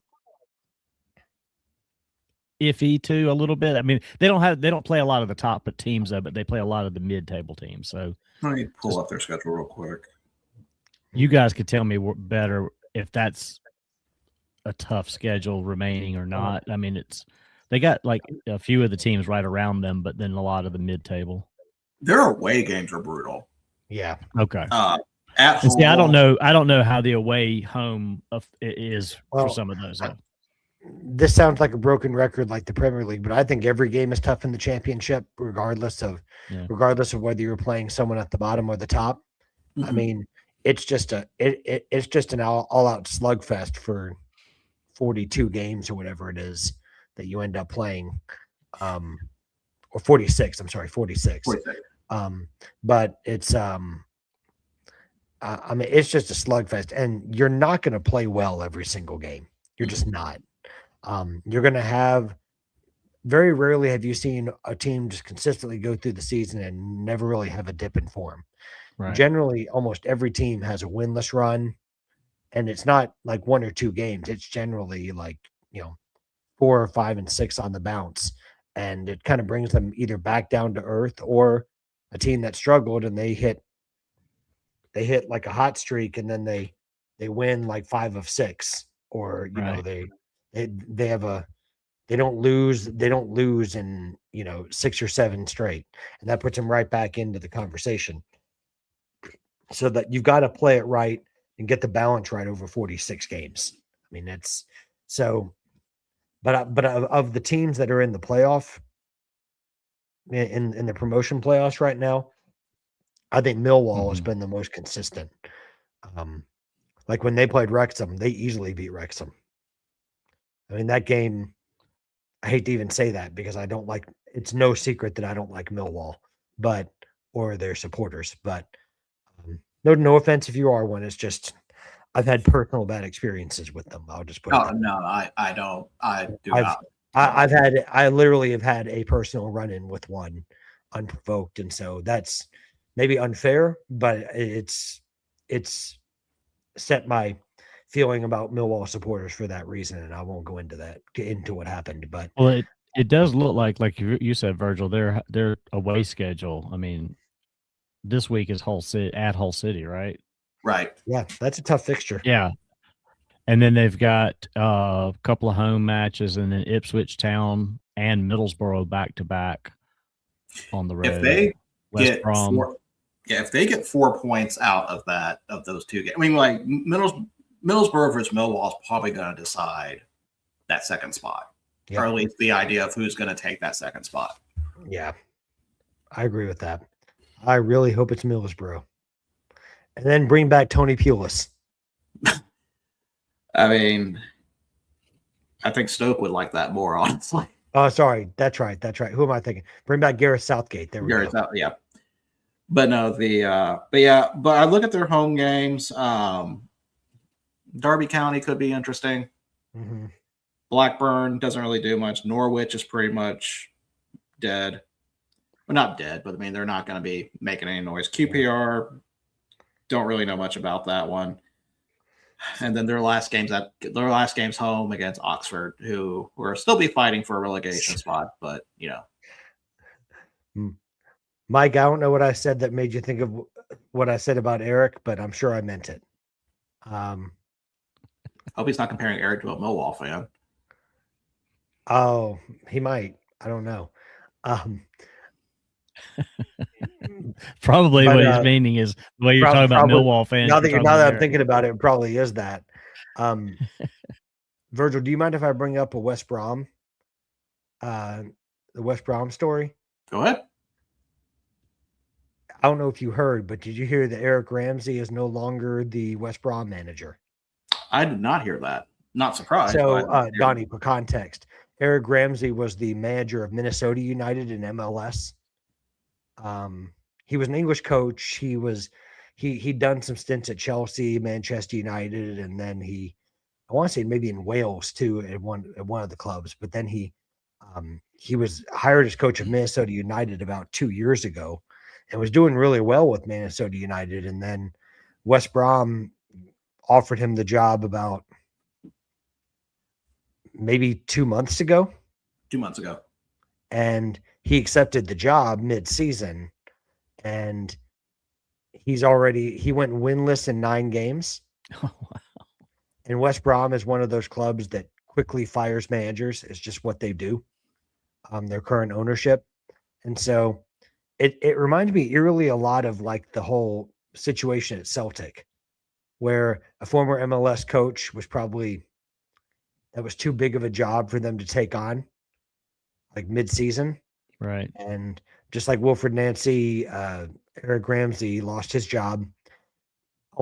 iffy too a little bit. I mean, they don't play a lot of the top teams though, but they play a lot of the mid-table teams. So let me pull up their schedule real quick. You guys could tell me better if that's a tough schedule remaining or not. I mean, they got like a few of the teams right around them, but then a lot of the mid-table. Their away games are brutal. Yeah. Okay. At home, see, I don't know how the away home is for some of those. This sounds like a broken record like the Premier League, but I think every game is tough in the championship, regardless of whether you're playing someone at the bottom or the top. Mm-hmm. I mean, it's just it's just an all-out slugfest for 42 games or whatever it is that you end up playing, or 46. I'm sorry, 46. 46. But it's I mean, it's just a slugfest, and you're not going to play well every single game. You're just not. You're going to have very rarely have you seen a team just consistently go through the season and never really have a dip in form. Right. Generally, almost every team has a winless run, and it's not like 1 or 2 games. It's generally like 4 or 5 and 6 on the bounce, and it kind of brings them either back down to earth, or a team that struggled and they hit like a hot streak, and then they win like 5 of 6, or they don't lose in 6 or 7 straight, and that puts them right back into the conversation. So that you've got to play it right and get the balance right over 46 games. I mean, it's so, but of the teams that are in the playoff, in the promotion playoffs right now, I think Millwall has been the most consistent. Like when they played Wrexham, they easily beat Wrexham. I mean, that game, I hate to even say that because I don't like, it's no secret that I don't like Millwall, or their supporters, but no offense if you are one. It's just, I've had personal bad experiences with them. I'll just put it Oh that way. no, I don't. I do I've- not. I literally have had a personal run-in with one unprovoked. And so that's maybe unfair, but it's set my feeling about Millwall supporters for that reason. And I won't get into what happened, but Well, it does look like you said, Virgil, their away schedule. I mean, this week is Hull City, right? Right. yeah, that's a tough fixture. Yeah. And then they've got a couple of home matches, and then Ipswich Town and Middlesbrough back to back on the road. If they West get Brom. if they get 4 points out of those two games, I mean, like Middlesbrough versus Millwall is probably going to decide that second spot, Yeah. or at least the idea of who's going to take that second spot. Yeah, I agree with that. I really hope it's Middlesbrough. And then bring back Tony Pulis. I mean, I think Stoke would like that more, honestly. Oh, sorry. That's right. Who am I thinking? Bring back Gareth Southgate. There we go. Yeah. But no, but I look at their home games. Derby County could be interesting. Mm-hmm. Blackburn doesn't really do much. Norwich is pretty much dead. Well, not dead, but I mean, they're not going to be making any noise. QPR, don't really know much about that one. And then their last game's home against Oxford, who will still be fighting for a relegation spot, but Mike, I don't know what I said that made you think of what I said about Eric, but I'm sure I meant it. Hope he's not comparing Eric to a Millwall fan. Oh, he might. I don't know. Probably But, what he's meaning is the way you're talking about probably- Millwall fans. now you're that talking I'm about thinking about it, it probably is that. Virgil, do you mind if I bring up a West Brom, the West Brom story? Go ahead. I don't know if you heard, but did you hear that Eric Ramsey is no longer the West Brom manager? I did not hear that. Not surprised. So, but- Donnie, for context, Eric Ramsey was the manager of Minnesota United in MLS. He was an English coach. He'd done some stints at Chelsea, Manchester United, and then I want to say maybe in Wales too at one of the clubs. But then he was hired as coach of Minnesota United about 2 years ago, and was doing really well with Minnesota United. And then West Brom offered him the job about maybe 2 months ago. 2 months ago. And he accepted the job mid-season, and he went winless in 9 games. Oh, wow. And West Brom is one of those clubs that quickly fires managers. It's just what they do. Their current ownership. And so it reminds me eerily a lot of like the whole situation at Celtic, where a former MLS coach that was too big of a job for them to take on, like mid-season. Right. And just like Wilfred Nancy, Eric Ramsey lost his job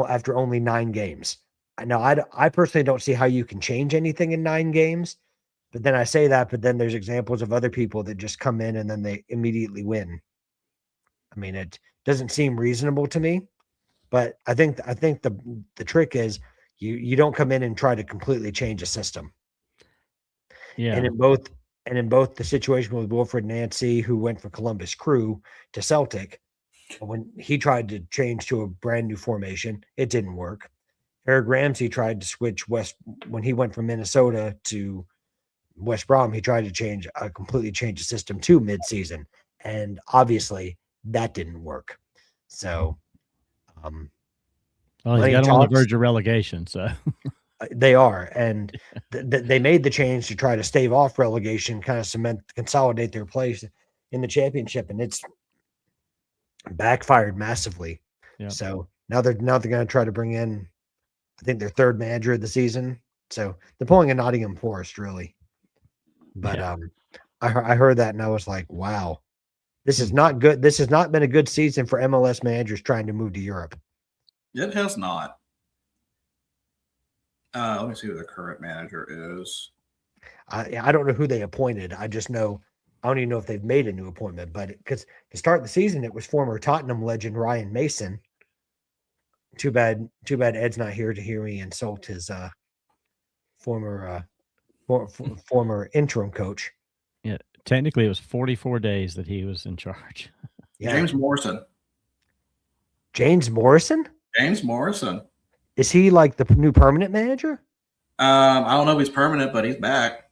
after only 9 games. Now, I personally don't see how you can change anything in 9 games, but then I say that, but then there's examples of other people that just come in and then they immediately win. I mean, it doesn't seem reasonable to me, but I think the trick is you don't come in and try to completely change a system. Yeah. And in both the situation with Wilfred Nancy, who went from Columbus Crew to Celtic, when he tried to change to a brand new formation, it didn't work. Eric Ramsey tried to switch when he went from Minnesota to West Brom. He tried to completely change the system to mid-season, and obviously that didn't work. So, Well, he's got him on the verge of relegation, so they are, and they made the change to try to stave off relegation, kind of consolidate their place in the championship, and it's backfired massively. Yeah. So now they're going to try to bring in, I think, their 3rd manager of the season. So they're pulling a Nottingham Forest, really. But Yeah. I heard that and I was like, wow, this is not good. This has not been a good season for MLS managers trying to move to Europe. It has not. Let me see who the current manager is. I don't know who they appointed. I just know I don't even know if they've made a new appointment. But because to start the season, it was former Tottenham legend Ryan Mason. Too bad Ed's not here to hear me insult his former interim coach. Yeah, technically it was 44 days that he was in charge. Yeah. James Morrison. James Morrison? James Morrison. Is he like the new permanent manager? I don't know if he's permanent, but he's back.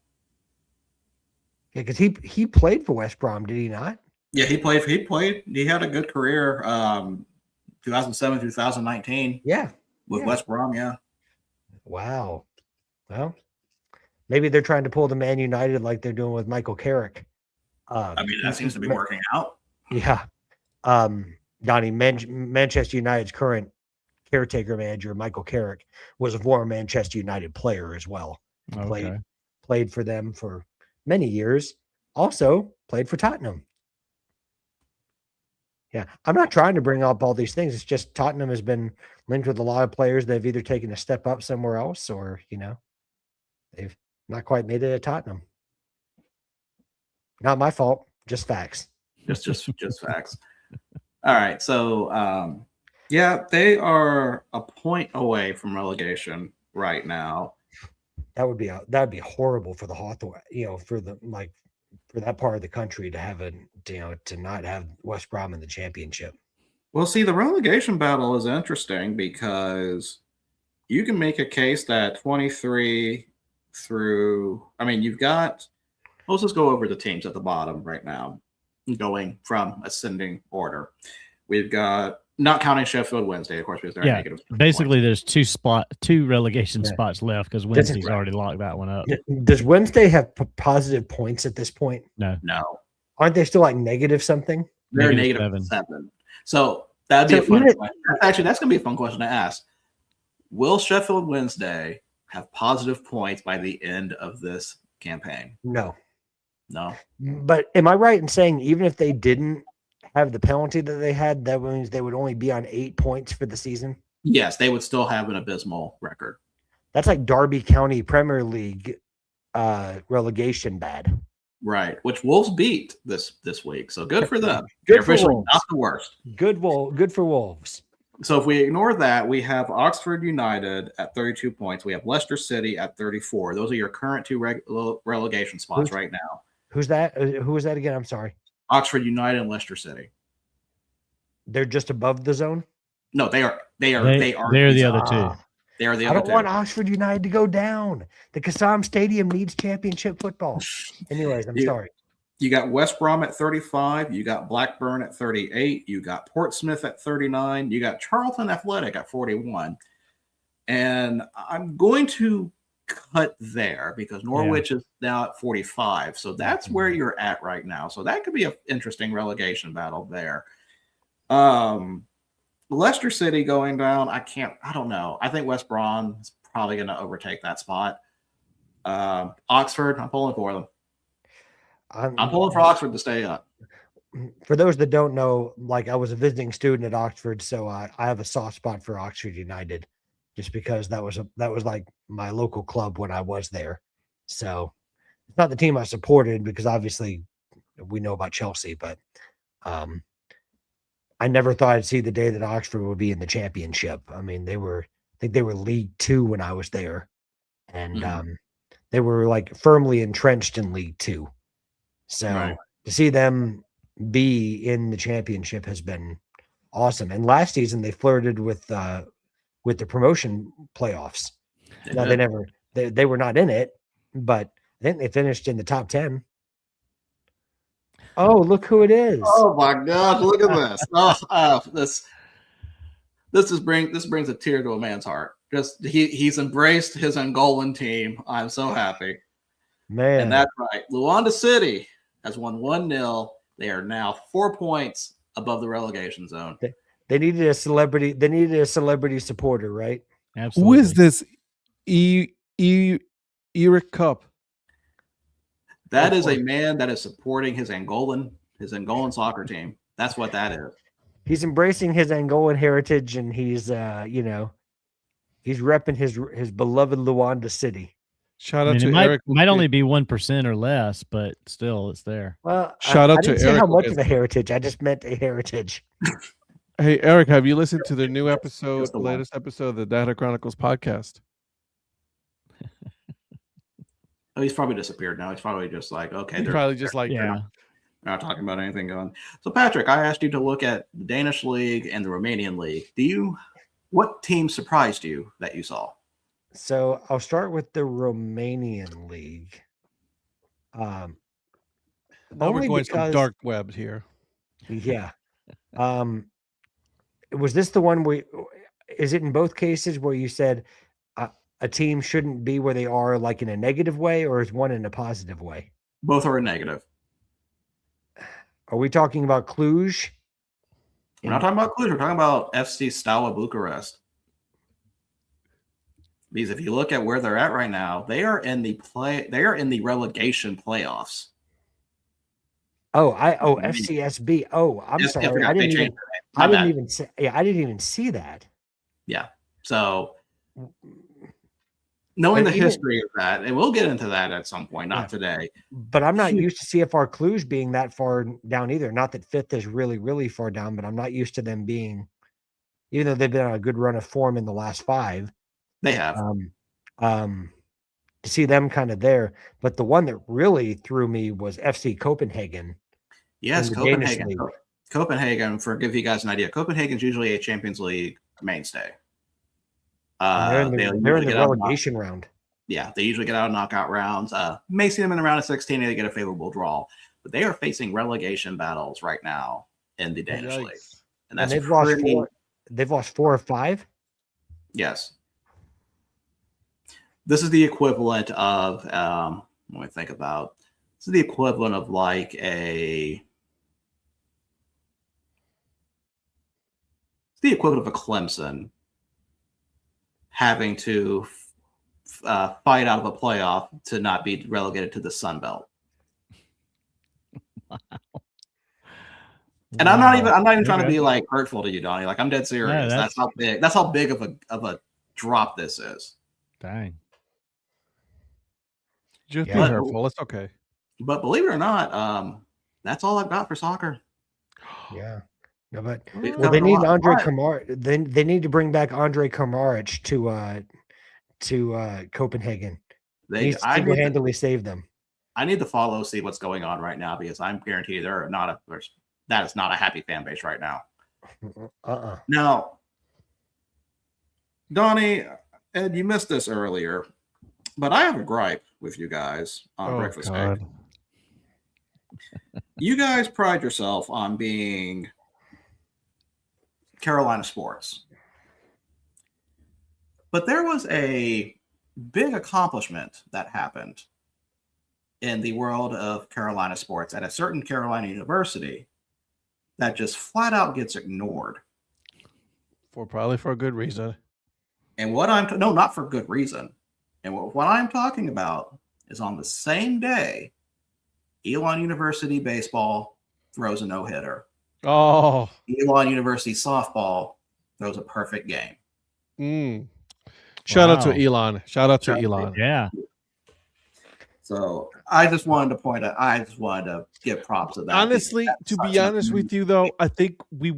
Yeah, because he played for West Brom, did he not? Yeah, he played. He had a good career. 2007 through 2019. Yeah. With West Brom. Yeah. Wow. Well, maybe they're trying to pull the Man United like they're doing with Michael Carrick. I mean, that seems to be working out. Yeah. Donnie, Manchester United's current caretaker manager, Michael Carrick, was a former Manchester United player as well. Okay. Played for them for many years. Also played for Tottenham. Yeah. I'm not trying to bring up all these things. It's just Tottenham has been linked with a lot of players that have either taken a step up somewhere else or, they've not quite made it at Tottenham. Not my fault. Just facts. Just facts. All right. So, yeah, they are a point away from relegation right now. That'd be horrible for the Hawthorn, for that part of the country to have to not have West Brom in the championship. Well, see, the relegation battle is interesting because you can make a case that 23 through, you've got, let's just go over the teams at the bottom right now, going from ascending order. We've got, not counting Sheffield Wednesday, of course, because they're negative. Basically, there's two relegation spots left because Wednesday's already locked that one up. Does Wednesday have positive points at this point? No. Aren't they still like negative something? They're negative 7. So that'd be a fun question. Actually, that's going to be a fun question to ask. Will Sheffield Wednesday have positive points by the end of this campaign? No. Mm. But am I right in saying even if they didn't have the penalty that they had, that means they would only be on 8 points for the season? Yes, they would still have an abysmal record. That's like Derby County Premier League relegation bad. Right, which Wolves beat this week. So good for them. Good for Wolves. Not the worst. Good for Wolves. So if we ignore that, we have Oxford United at 32 points. We have Leicester City at 34. Those are your current 2 relegation spots right now. Who's that? Who was that again? I'm sorry. Oxford United and Leicester City. They're just above the zone? No, they are. They're the other two. They are the other two. I don't want Oxford United to go down. The Kassam Stadium needs championship football. Anyways, I'm sorry. You got West Brom at 35. You got Blackburn at 38. You got Portsmouth at 39. You got Charlton Athletic at 41. And I'm going to cut there because Norwich is now at 45. So that's where you're at right now. So that could be an interesting relegation battle there. Leicester City going down. I don't know. I think West Brom is probably going to overtake that spot. Oxford, I'm pulling for them. I'm pulling for Oxford to stay up. For those that don't know, like I was a visiting student at Oxford, so I have a soft spot for Oxford United, just because that was like my local club when I was there. So it's not the team I supported because obviously we know about Chelsea, but I never thought I'd see the day that Oxford would be in the championship. I mean, I think they were League 2 when I was there, and they were like firmly entrenched in League 2. So to see them be in the championship has been awesome. And last season they flirted with the promotion playoffs. Now they were not in it, but I think they finished in the top 10. Oh, look who it is! Oh my gosh, look at this! This brings a tear to a man's heart. Just he's embraced his Angolan team. I'm so happy, man. And that's right. Luanda City has won 1-0. They are now 4 points above the relegation zone. They needed a celebrity. They needed a celebrity supporter, right? Absolutely. Who is this? Eric Cup. That is a man that is supporting his Angolan soccer team. That's what that is. He's embracing his Angolan heritage, and he's He's repping his beloved Luanda City. Shout I out mean, to it might, Eric. might only be 1% or less, but still, it's there. Well, Shout out I to didn't say Eric how much with- of a heritage. I just meant a heritage. Hey, Eric, have you listened to the new episode, Just the one. latest episode of the Data Chronicles podcast? Oh, he's probably disappeared now. He's probably just like, okay, He's they're probably just like, Yeah. not talking about anything going. So, Patrick, I asked you to look at the Danish league and the Romanian league. What team surprised you that you saw? So I'll start with the Romanian league. now Only we're going some because- dark web here. Yeah. Was this the one where? Is it in both cases where you said a team shouldn't be where they are, like in a negative way, or is one in a positive way? Both are a negative. Are we talking about Cluj? We're not talking about Cluj. We're talking about FC Steaua Bucharest. Because if you look at where they're at right now, they are in the relegation playoffs. FCSB. Oh, I'm Yes, sorry. forgot I they didn't even. changed their name. My I didn't bad. even see. Yeah, I didn't even see that. So, knowing But the even- history of that, and we'll get into that at some point, not today. But I'm not used to CFR Cluj being that far down either. Not that fifth is really, really far down, but I'm not used to them being, even though they've been on a good run of form in the last 5. They have. To see them kind of there. But the one that really threw me was FC Copenhagen. Yes, in the Danish Copenhagen. league. Copenhagen, for give you guys an idea, Copenhagen's usually a Champions League mainstay. And They'll they're in usually the get out of relegation round. they usually get out of knockout rounds. May see them in the round of 16 and they get a favorable draw. But they are facing relegation battles right now in the Danish league. Yikes. And And that's they've lost pretty, 4. They've lost 4 or 5. yes. This is the equivalent of let me think about. This is the equivalent of like it's the equivalent of a Clemson having to fight out of a playoff to not be relegated to the Sun Belt. And I'm not even trying to be like hurtful to you, Donnie. Like I'm dead serious. that's- That's how big of a drop this is. Dang. Just Yeah. be hurtful. It's okay. But believe it or not, that's all I've got for soccer. Yeah. No, but We've well, they covered a need lot. Andre But Kamar. They need to bring back Andre Kamaric to Copenhagen. He needs to single-handedly save them. I need to follow, see what's going on right now because I'm guaranteed that is not a happy fan base right now. Now, Donnie, Ed, you missed this earlier, but I have a gripe with you guys on Oh, Breakfast God. Egg. You guys pride yourself on being Carolina sports. But there was a big accomplishment that happened in the world of Carolina sports at a certain Carolina university that just flat out gets ignored. Probably for a good reason. And what no, not for good reason. And what I'm talking about is on the same day, Elon University baseball throws a no-hitter. Oh. Elon University softball throws a perfect game. Shout out Wow. to Elon. Shout out to Shout out to Elon. Yeah. So I just wanted to point out, I just wanted to give props to that. Honestly, That's to such be an honest with you though, I think we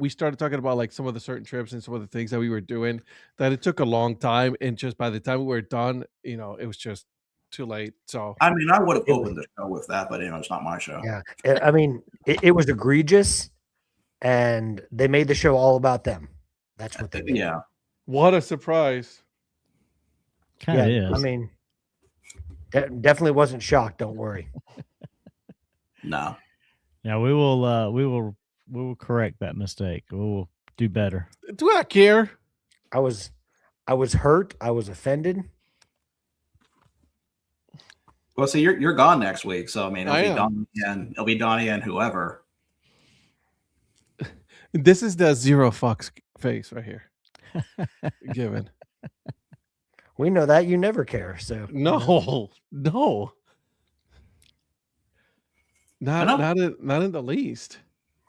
started talking about like some of the certain trips and some of the things that we were doing that it took a long time, and just by the time we were done, it was just too late. So I mean, I would have opened the show with that, but it's not my show. Yeah. I mean, it was egregious, and they made the show all about them. That's what they did. Yeah. what a surprise. Kind of Yeah. is. I mean, definitely wasn't shocked. Don't worry. No. Yeah, we will correct that mistake. We will do better. Do I care? I was hurt. I was offended. Well, see, you're gone next week, so I mean, I it'll be Donnie and whoever. This is the zero fucks face right here. Given. We know that you never care. So No. I know. Not in the least.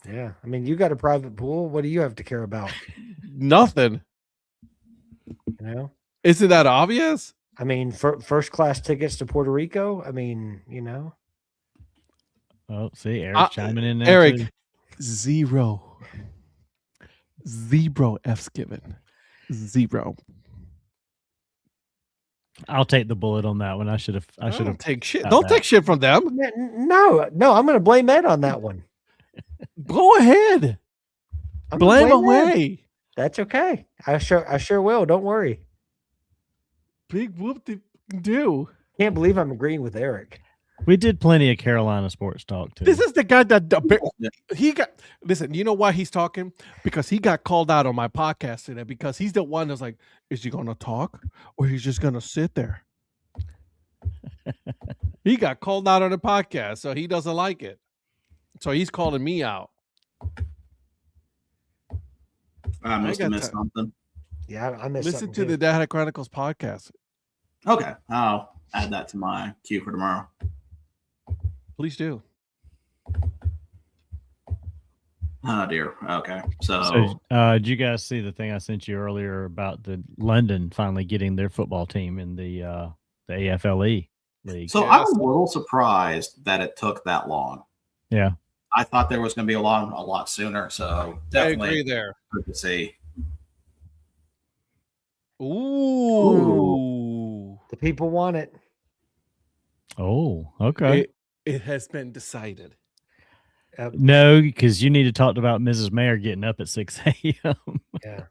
yeah. I mean, you got a private pool. What do you have to care about? Nothing. You know, Isn't that obvious? I mean, first class tickets to Puerto Rico. I mean, Oh, see, Eric's chiming in there. Eric, too. 0. F's given. 0. I'll take the bullet on that one. I should have. I should have. Don't take shit. got Don't that. take shit from them. no, I'm going to blame Ed on that one. Go ahead. I'm gonna Blame Ed. away. That's okay. I sure will. Don't worry. Big whoop de do. Can't believe I'm agreeing with Eric. We did plenty of Carolina sports talk too. This is the guy that he got. Listen, you know why he's talking? Because he got called out on my podcast today. Because he's the one that's like, is he going to talk or he's just going to sit there? He got called out on the podcast, so he doesn't like it. So he's calling me out. I must got have missed time. something. Yeah, I missed Listen something to too. the Data Chronicles podcast. Okay, I'll add that to my queue for tomorrow. Please do. Oh dear. Okay, So, did you guys see the thing I sent you earlier about the London finally getting their football team in the AFLE league? So I was a little surprised that it took that long. Yeah. I thought there was going to be a lot sooner. So I agree definitely there. good to see. Ooh. The people want it. Oh, okay. It has been decided. No, because you need to talk about Mrs. Mayer getting up at 6 a.m. Yeah.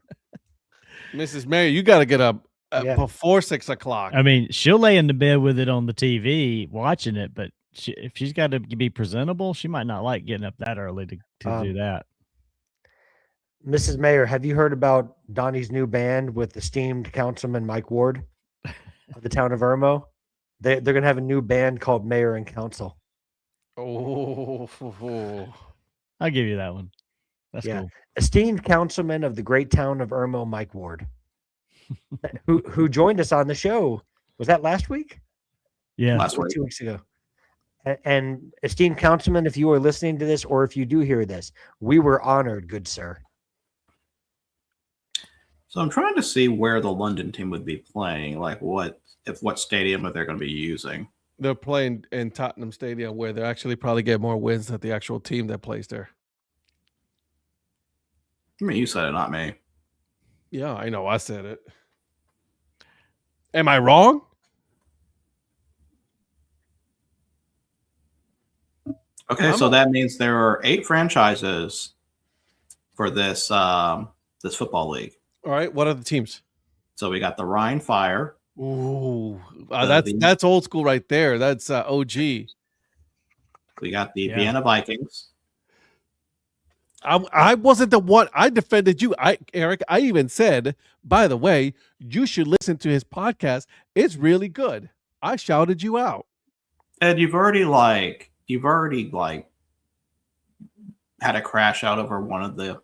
Mrs. Mary, you got to get up Yeah. before 6 o'clock. I mean, she'll lay in the bed with it on the TV watching it, but if she's got to be presentable, she might not like getting up that early to do that. Mrs. Mayor, have you heard about Donnie's new band with esteemed Councilman Mike Ward of the town of Irmo? They're going to have a new band called Mayor and Council. Oh. I'll give you that one. That's Yeah. cool. Esteemed Councilman of the great town of Irmo, Mike Ward, who joined us on the show. Was that last week? Yeah. Last Or week. 2 weeks ago. And esteemed Councilman, if you are listening to this or if you do hear this, we were honored, good sir. So I'm trying to see where the London team would be playing. Like what stadium that they're going to be using. They're playing in Tottenham Stadium where they actually probably get more wins than the actual team that plays there. I mean, you said it, not me. Yeah, I know. I said it. Am I wrong? Okay, so that means there are 8 franchises for this this football league. All right. What are the teams? So we got the Rhine Fire. Ooh, The- that's old school right there. That's OG. We got the Yeah. Vienna Vikings. I wasn't the one. I defended you. Eric, I even said, by the way, you should listen to his podcast. It's really good. I shouted you out. Ed, you've already had a crash out over one of the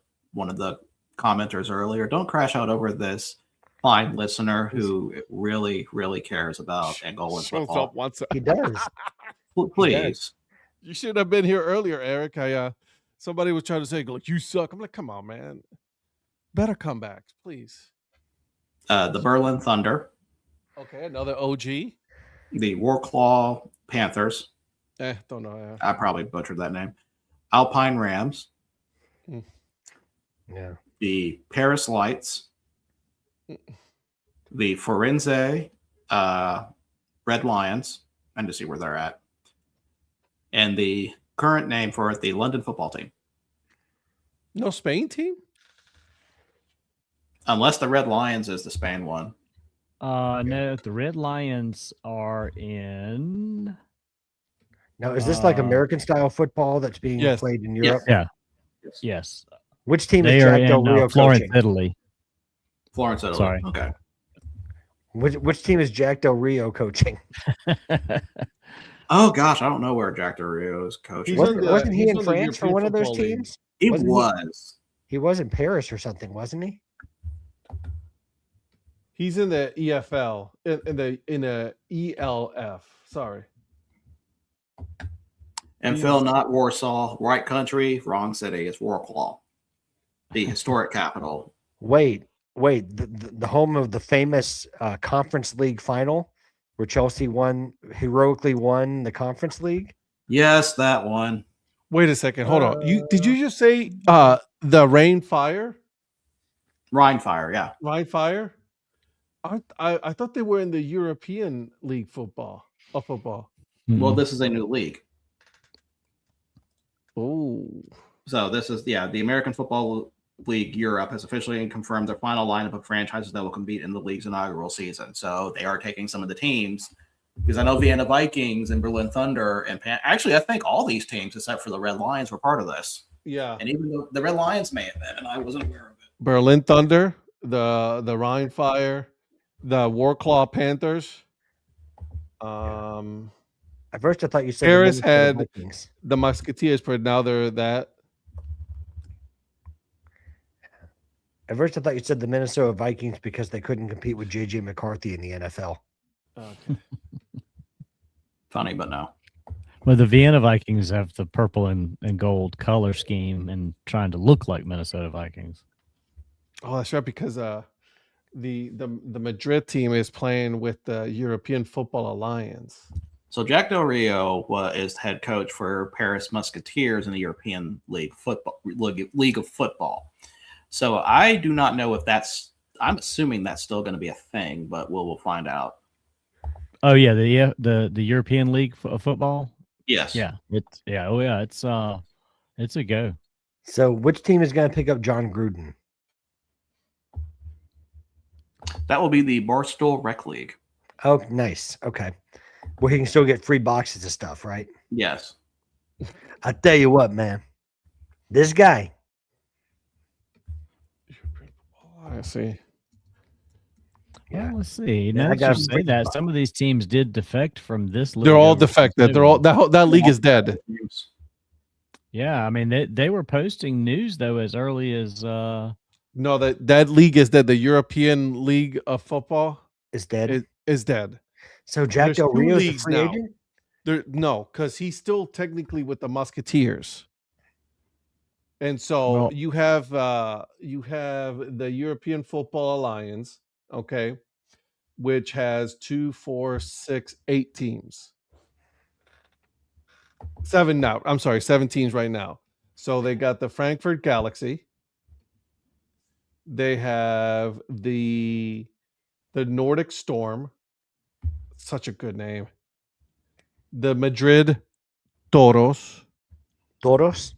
commenters earlier. Don't crash out over this fine listener who really, really cares about Angolan Shows football. up once. He does. Please. You should have been here earlier, Eric. Somebody was trying to say, like, you suck. I'm like, come on, man. Better comebacks, please. The Berlin Thunder, Okay, another OG. the Warclaw Panthers. Don't know. I probably butchered that name. Alpine Rams, Yeah. the Paris Lights, the Forense Red Lions, and to see where they're at, and the current name for it, the London football team. No Spain team? Unless the Red Lions is the Spain one. No, the Red Lions are in. Now, is this like Uh, American style football that's being Yes. played in Yes. Europe? Yeah. Yes. Yes, Which team they is are Jack Del in Rio Florence, coaching? Italy. Florence, Italy. Sorry. Okay. Which team is Jack Del Rio coaching? Oh gosh, I don't know where Jack Del Rio is coaching. He's Wasn't he he's in on the France for European one of those Football League. teams? He wasn't he- was. He was in Paris or something, wasn't he? He's in the EFL, in the ELF. Sorry. And Phil, not Warsaw, right country, wrong city. It's Warclaw, the historic capital. Wait, Wait, the home of the famous Conference League final where Chelsea heroically won the Conference League? Yes, that one. Wait a second. Hold on. Did you just say the Rain Fire? Rhine Fire, yeah. Rhine Fire? I thought they were in the European League football. Football. Well, this is a new league. Oh. So this is, the American Football League Europe has officially confirmed their final lineup of franchises that will compete in the league's inaugural season. So they are taking some of the teams, because I know Vienna Vikings and Berlin Thunder and actually I think all these teams except for the Red Lions were part of this. Yeah. And even though the Red Lions may have been, and I wasn't aware of it. Berlin Thunder, the Rhine Fire, the Warclaw Panthers. At first, I thought you said Paris the Minnesota had Vikings. the Musketeers, but now they're that. At first, I thought you said the Minnesota Vikings because they couldn't compete with JJ McCarthy in the NFL. Okay. Funny, but no. Well, the Vienna Vikings have the purple and gold color scheme and trying to look like Minnesota Vikings. Oh, that's right, because the Madrid team is playing with the European Football Alliance. So Jack Del Rio is head coach for Paris Musketeers in the European League of Football. So I do not know if I'm assuming that's still going to be a thing, but we'll find out. Oh yeah, the European League of Football. Yes. Yeah, it's a go. So, which team is going to pick up John Gruden? That will be the Barstool Rec League. Oh, nice. Okay. Well, he can still get free boxes of stuff, right? Yes. I tell you what, man. This guy. I see. Yeah. Well, let's see. Yeah, Now I that got you a say free that, box. some of these teams did defect from this league. They're all over to defected. the They're all that league is dead. Yeah, I mean they were posting news though as early as No, that league is dead. The European League of Football Is dead. is dead. So Jack There's Del two Rio is a leagues free now. agent? No, because he's still technically with the Musketeers. And so Well- you have the European Football Alliance, okay, which has 2, 4, 6, 8 teams. 7 now. I'm sorry, 7 teams right now. So they got the Frankfurt Galaxy. They have the Nordic Storm. Such a good name. The Madrid Toros. Toros?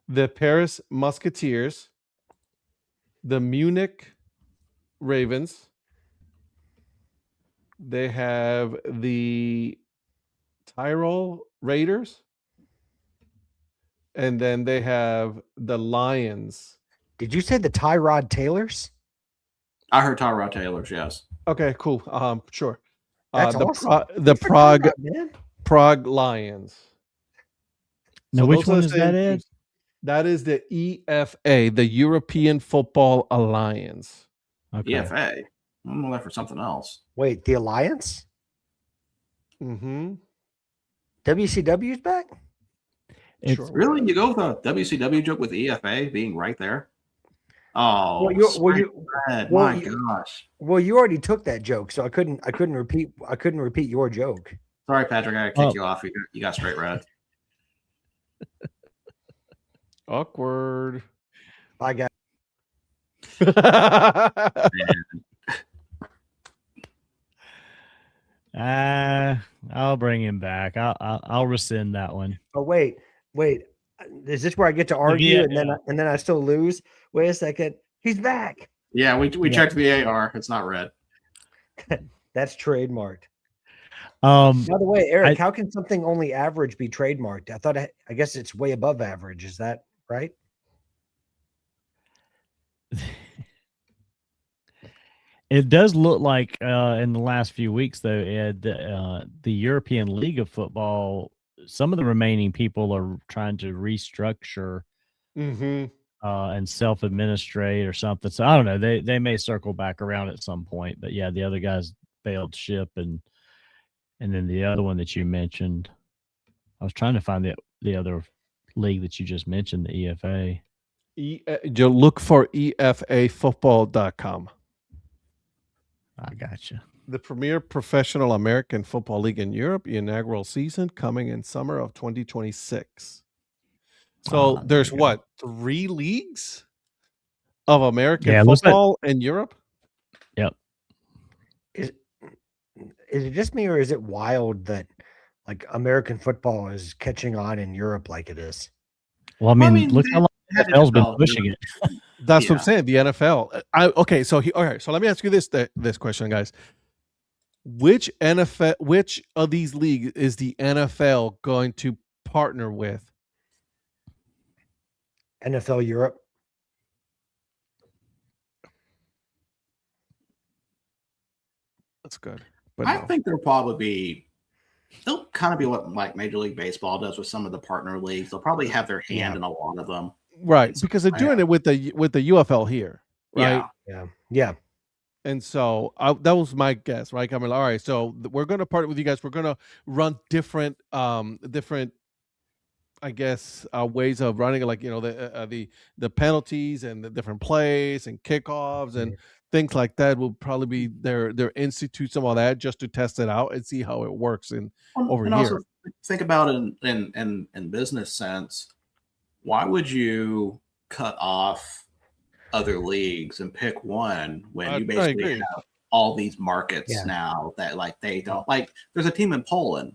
The Paris Musketeers. The Munich Ravens. They have the Tyrol Raiders. And then they have the Lions. Did you say the Tyrod Taylors? I heard Tyrod Taylor's, yes. Okay, cool. Sure. That's the awesome. the Good for Prague Tyrod, man. Prague Lions. now. So Which those are one the is same that, Ed? teams. That is the EFA, the European Football Alliance. Okay. EFA. I'm looking for something else. Wait, the Alliance? Mm-hmm. WCW's back? It's, Sure. Really? You go with a WCW joke with EFA being right there? Oh, well, my you- gosh. Well, you already took that joke, so I couldn't repeat your joke. Sorry, Patrick. I gotta kick you off. You got straight red. Awkward. I got I'll bring him back. I'll rescind that one. Oh wait. Is this where I get to argue and then I still lose? Wait a second. He's back. Yeah, we checked the AR. It's not red. That's trademarked. By By the way, Eric, how can something only average be trademarked? I guess it's way above average. Is that right? It does look like in the last few weeks, though, Ed, the European League of Football, some of the remaining people are trying to restructure Mm-hmm. And self-administrate or something. So I don't know. They may circle back around at some point. But yeah, the other guys bailed ship, and then the other one that you mentioned, I was trying to find the other league that you just mentioned, the EFA. You look for EFAfootball.com. I gotcha. The premier professional American football league in Europe, inaugural season coming in summer of 2026. So There there's you go. 3 leagues of American Yeah, it looks like- football in Europe? Yep. Is it just me, or is it wild that like American football is catching on in Europe like it is? Well, I mean, look they how long had the NFL's been NFL, pushing yeah. it. That's what Yeah. I'm saying. The NFL. Okay, so all right. So let me ask you this question, guys. Which of these leagues is the NFL going to partner with? NFL Europe. That's good. But I no. think they'll kind of be what like Major League Baseball does with some of the partner leagues. They'll probably have their hand in a lot of them. Right, because they're doing it with the UFL here, right? Yeah. And so that was my guess, right? I mean, all right, so we're going to partner with you guys. We're going to run different, I guess, ways of running it, like the penalties and the different plays and kickoffs and things like that. Will probably be their institute some of that just to test it out and see how it works over and here. Also think about it in business sense. Why would you cut off other leagues and pick one when you basically have all these markets now that like they don't like? There's a team in Poland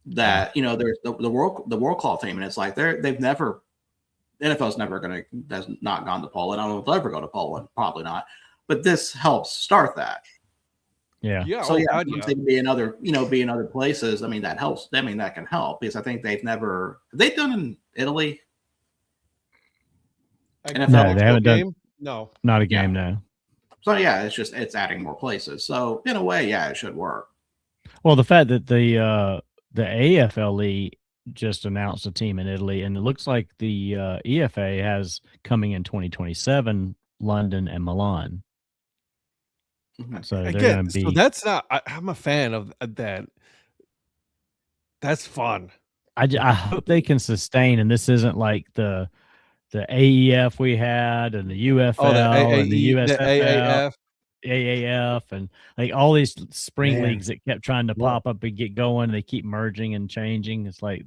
that there's the world claw team, and it's like they've never, NFL's never has not gone to Poland. I don't know if they'll ever go to Poland, probably not, but this helps start that. Yeah. So be in other places. I mean, that helps. I mean, that can help because I think they've done in Italy. No, they haven't done. No, not a game. No. So yeah, it's adding more places. So in a way, yeah, it should work. Well, the fact that the AFLE just announced a team in Italy, and it looks like the EFA has coming in 2027 London and Milan. So they're going to be. So that's not. I'm a fan of that. That's fun. I hope they can sustain, and this isn't like the AEF we had, and the UFL, and the USFL, AAF, and like all these spring leagues that kept trying to pop up and get going. They keep merging and changing. It's like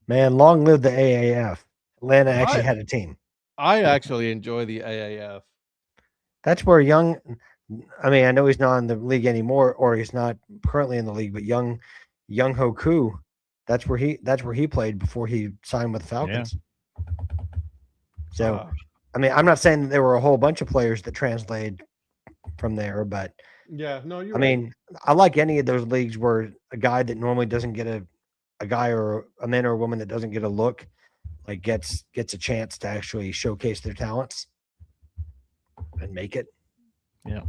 long live the AAF. Atlanta actually had a team. I actually enjoy the AAF. That's where I mean, I know he's not in the league anymore, or he's not currently in the league, but Young Hoku, that's where he played before he signed with the Falcons. So, I mean, I'm not saying that there were a whole bunch of players that translated from there, but I mean, I like any of those leagues where a guy that normally doesn't get a guy or a man or a woman that doesn't get a look, like gets a chance to actually showcase their talents and make it. Yeah.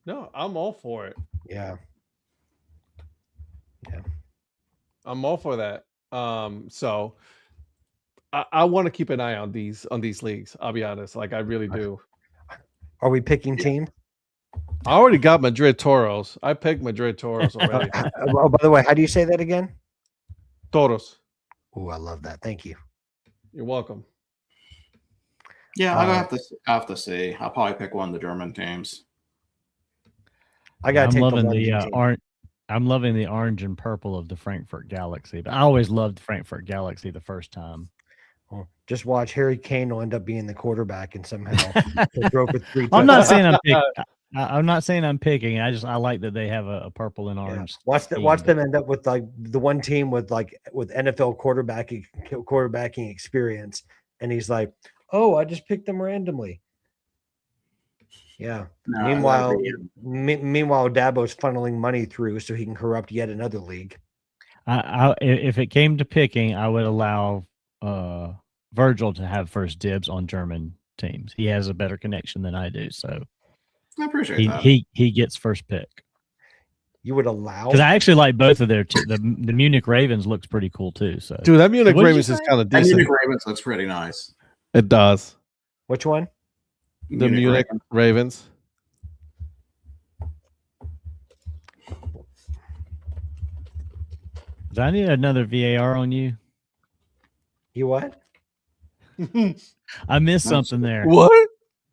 No, I'm all for it. Yeah. I'm all for that. So I want to keep an eye on these leagues. I'll be honest, like I really do. Are we picking teams? I already got Madrid Toros. I picked Madrid Toros already. Oh, by the way, how do you say that again? Toros. Oh, I love that. Thank you. You're welcome. Yeah, I'll have to see. I'll probably pick one of the German teams. I got. I'm loving I'm loving the orange and purple of the Frankfurt Galaxy. But I always loved Frankfurt Galaxy the first time. Well, just watch. Harry Kane will end up being the quarterback and somehow throw for 3 I'm not saying I'm picking. I'm not saying I'm picking. I like that they have a purple and orange. Watch them end up with like the one team with NFL quarterbacking experience, and he's like, "Oh, I just picked them randomly." Yeah. No, Meanwhile, Dabo's funneling money through so he can corrupt yet another league. If it came to picking, I would allow Virgil to have first dibs on German teams. He has a better connection than I do, so I appreciate that. He gets first pick. You would allow? Because I actually like both of their the Munich Ravens looks pretty cool too. So dude, that Munich Ravens is kind of decent. That Munich Ravens looks pretty nice. It does. Which one? The Munich Ravens. Do I need another VAR on you? You what? I missed That's- something there. What?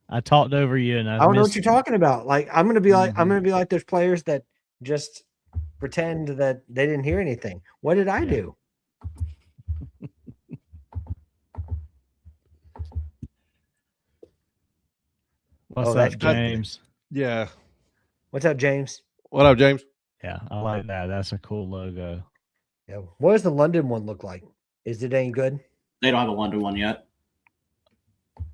I talked over you, and I don't know what missed you're talking about. Like I'm gonna be like I'm Mhm. gonna be like those players that just pretend that they didn't hear anything. What did I Yeah. do? What's Oh, that's up, good. James? Yeah. What's up, James? What up, James? Yeah, I like that. That's a cool logo. Yeah. What does the London one look like? Is it any good? They don't have a London one yet.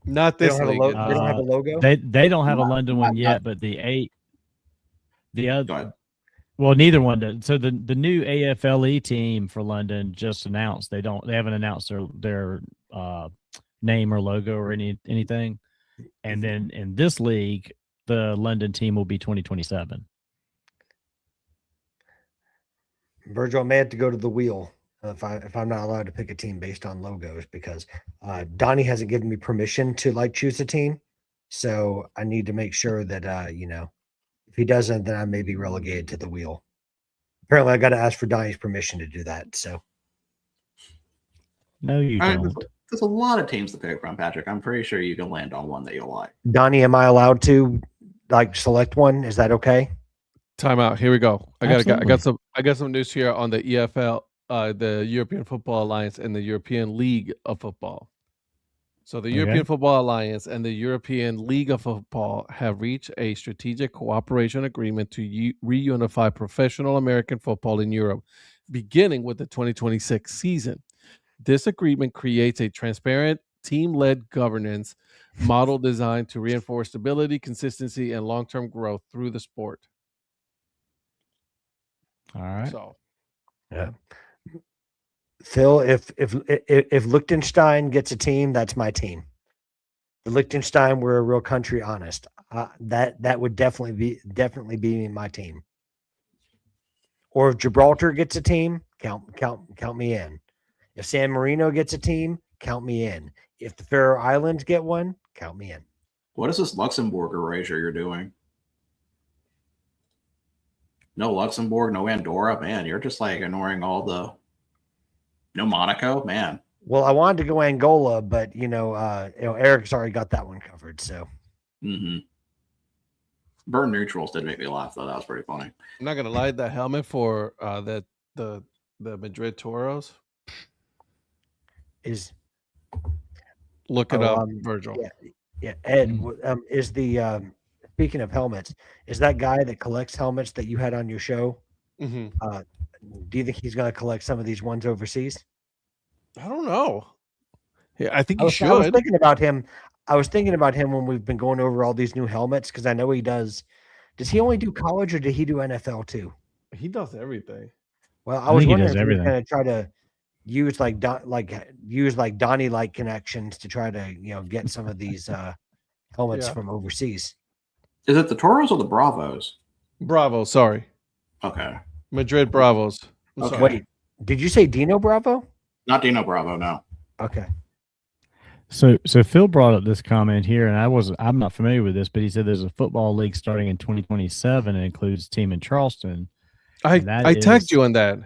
Not They this don't have a league. logo. They don't have a logo. They don't have a Not- London not- one not- yet, but the Go other ahead. well, neither one does. So the new AFLE team for London just announced they haven't announced their name or logo or anything. And then in this league, the London team will be 2027. Virgil, I may have to go to the wheel if I'm not allowed to pick a team based on logos because Donnie hasn't given me permission to like choose a team. So I need to make sure that if he doesn't, then I may be relegated to the wheel. Apparently, I got to ask for Donnie's permission to do that. So No, you All right, don't. there's a lot of teams to pick from, Patrick. I'm pretty sure you can land on one that you'll like. Donnie, am I allowed to like select one? Is that okay? Time out. Here we go. I Absolutely. got some news here on the EFL, the European Football Alliance, and the European League of Football. So the European Football Alliance and the European League of Football have reached a strategic cooperation agreement to reunify professional American football in Europe, beginning with the 2026 season. This agreement creates a transparent, team-led governance model designed to reinforce stability, consistency, and long-term growth through the sport. All right. So Yeah. Phil, if Liechtenstein gets a team, that's my team. The Liechtenstein were a real country, honest. That would definitely be my team. Or if Gibraltar gets a team, count me in. If San Marino gets a team, count me in. If the Faroe Islands get one, count me in. What is this Luxembourg erasure you're doing? No Luxembourg, no Andorra, man. You're just like ignoring all the. No Monaco, man. Well, I wanted to go Angola, but Eric's already got that one covered. So Mm-hmm. Burn neutrals did make me laugh though. That was pretty funny. I'm not gonna lie, that helmet for the Madrid Toros. is Look it up, yeah. Virgil. Yeah, Ed, is the speaking of helmets, is that guy that collects helmets that you had on your show? Mhm. Do you think he's going to collect some of these ones overseas? I don't know. Yeah, I think I he was, I was should. thinking about him. I was thinking about him when we've been going over all these new helmets because I know he does. Does he only do college or did he do NFL too? He does everything. Well, I I was think he wondering does if he was everything. going to try to use like Donnie like connections to try to get some of these helmets Yeah. from overseas. Is it the Toros or the Bravos? Bravo, sorry. Okay. Madrid Bravos. I'm Okay. sorry. Wait, did you say Dino Bravo? Not Dino Bravo, no. Okay. So Phil brought up this comment here, and I'm not familiar with this, but he said there's a football league starting in 2027 and includes a team in Charleston. I And that tagged is- you on that.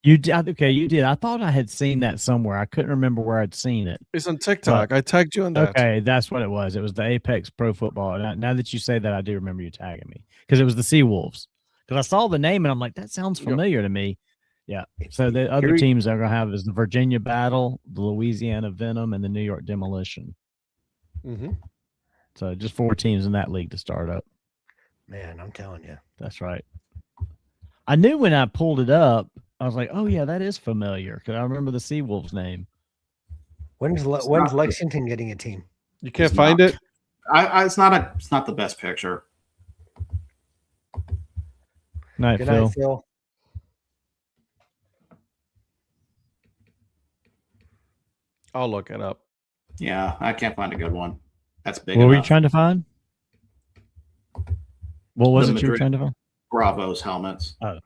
You did, okay? You did. I thought I had seen that somewhere. I couldn't remember where I'd seen it. It's on TikTok. I tagged you on that. Okay, that's what it was. It was the Apex Pro Football. Now that you say that, I do remember you tagging me because it was the Seawolves. Because I saw the name and I'm like, that sounds Yep. familiar to me. Yeah. So the other Here- teams they're gonna have is the Virginia Battle, the Louisiana Venom, and the New York Demolition. Mm-hmm. So just 4 teams in that league to start up. Man, I'm telling you. That's right. I knew when I pulled it up, I was like, oh yeah, that is familiar because I remember the Seawolves name. When's not- Lexington getting a team? You can't It's find not. it? It's not the best picture. Night, Good Phil. night, Phil. I'll look it up. Yeah, I can't find a good one. That's big What were you enough. trying to find? What was The it you were Madrid- trying to find? Bravos helmets. Oh.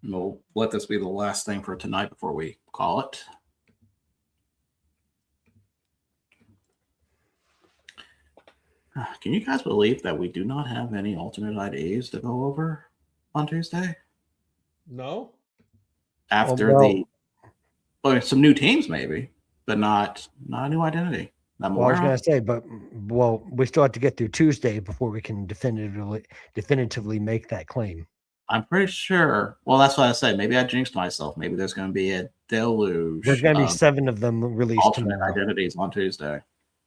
We'll let this be the last thing for tonight before we call it. Can you guys believe that we do not have any alternate IDs to go over on Tuesday? No. after well- some new teams maybe, but not a new identity. Not Well, I was more. going to say, but we still have to get through Tuesday before we can definitively make that claim. I'm pretty sure. Well, that's what I said. Maybe I jinxed myself. Maybe there's going to be a deluge. There's going to be of 7 of them released alternate tomorrow. identities on Tuesday.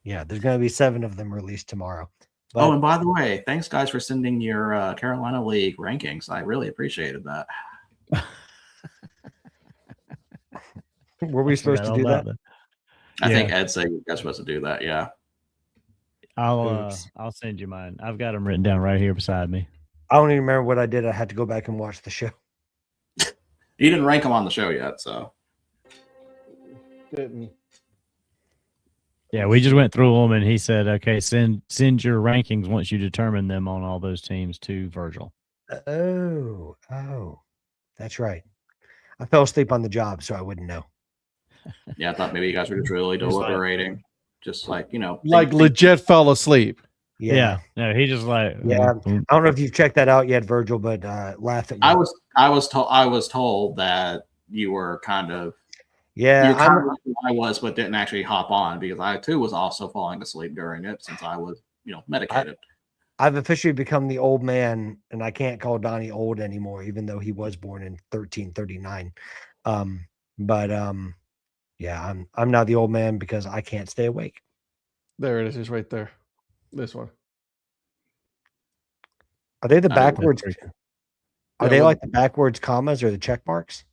Yeah, there's going to be 7 of them released tomorrow. Oh, But and by the way, thanks guys for sending your Carolina League rankings. I really appreciated that. were we supposed to do that? I think Yeah. Ed said you guys were supposed to do that. Yeah. I'll Oops. send you mine. I've got them written down right here beside me. I don't even remember what I did. I had to go back and watch the show. You didn't rank them on the show yet, so Didn't. Yeah, we just went through them, and he said, "Okay, send your rankings once you determine them on all those teams to Virgil." Oh, that's right. I fell asleep on the job, so I wouldn't know. yeah, I thought maybe you guys were just really Just like- deliberating. Just like, Like legit fell asleep. Yeah. No, he just like Yeah. I don't know if you've checked that out yet, Virgil, but laugh at me. I was told that you were kind of Yeah, you're kind of like I was, but didn't actually hop on because I too was also falling asleep during it since I was, medicated. I've officially become the old man, and I can't call Donnie old anymore, even though he was born in 1339. Yeah, I'm now the old man because I can't stay awake. There it is. It's right there. This one. Are they the I don't know. backwards? Are Yeah, they well- like the backwards commas or the check marks?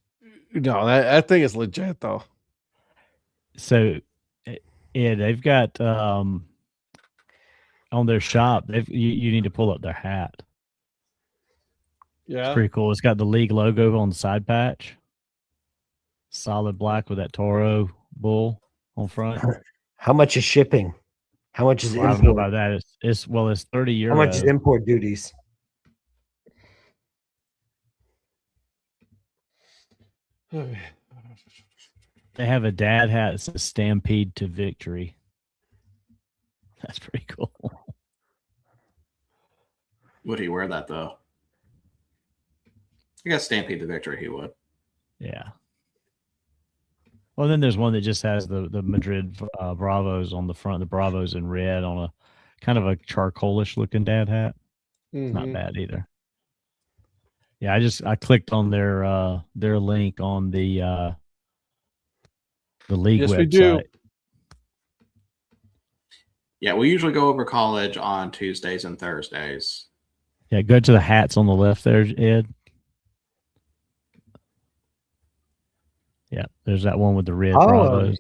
No, that thing is legit though. So, yeah, they've got on their shop. You need to pull up their hat. It's Yeah. pretty cool. It's got the league logo on the side patch, solid black with that Toro bull on front. How much is shipping? How much is Well, I don't know import? about that. It's 30 euros. How much is import duties? They have a dad hat that says "Stampede to Victory." That's pretty cool. Would he wear that though? I guess Stampede to Victory he would. Yeah. Well, then there's one that just has the Madrid Bravos on the front, the Bravos in red on a kind of a charcoalish looking dad hat. Not Mhm. bad either. Yeah, I clicked on their link on the league Yes, website. we do. Yeah, we usually go over college on Tuesdays and Thursdays. Yeah, go to the hats on the left there, Ed. Yeah, there's that one with the red Oh, Bravos,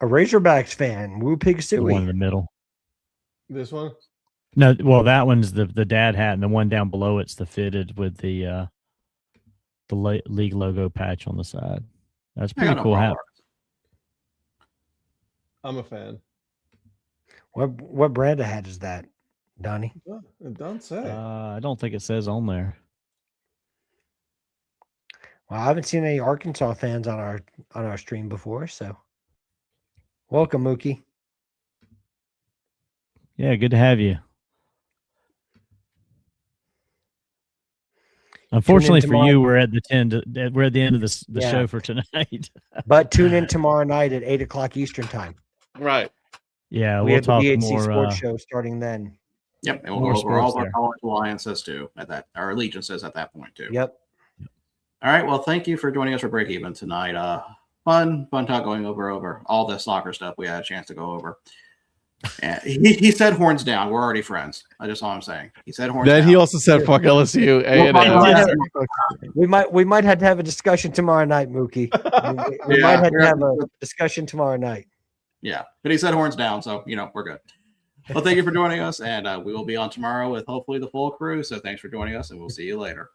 a Razorbacks fan. Woo Pig the one in Suey. the middle. This one. No, well, that one's the dad hat, and the one down below it's the fitted with the league logo patch on the side. That's a I got pretty no cool hat. problem. I'm a fan. What brand of hat is that, Donnie? Oh, it don't say. I don't think it says on there. Well, I haven't seen any Arkansas fans on our stream before, so welcome, Mookie. Yeah, good to have you. Unfortunately for tomorrow. you, we're at the end of the Yeah. show for tonight. But tune in tomorrow night at 8:00 Eastern time. Right. Yeah, We we'll have the talk BHC more. Sports Show starting then. Yep, and we'll More go over all of sports our college alliances too at that, our allegiances at that point too. Yep. All right. Well, thank you for joining us for Break Even tonight. Fun talk going over all the soccer stuff we had a chance to go over. And he said horns down. We're already friends. That's all I'm saying. He said horns Then down. he also said fuck LSU. We'll find out. We might have to have a discussion tomorrow night, Mookie. We might have to have a discussion tomorrow night. Yeah, but he said horns down, so we're good. Well, thank you for joining us, and we will be on tomorrow with hopefully the full crew. So thanks for joining us, and we'll see you later.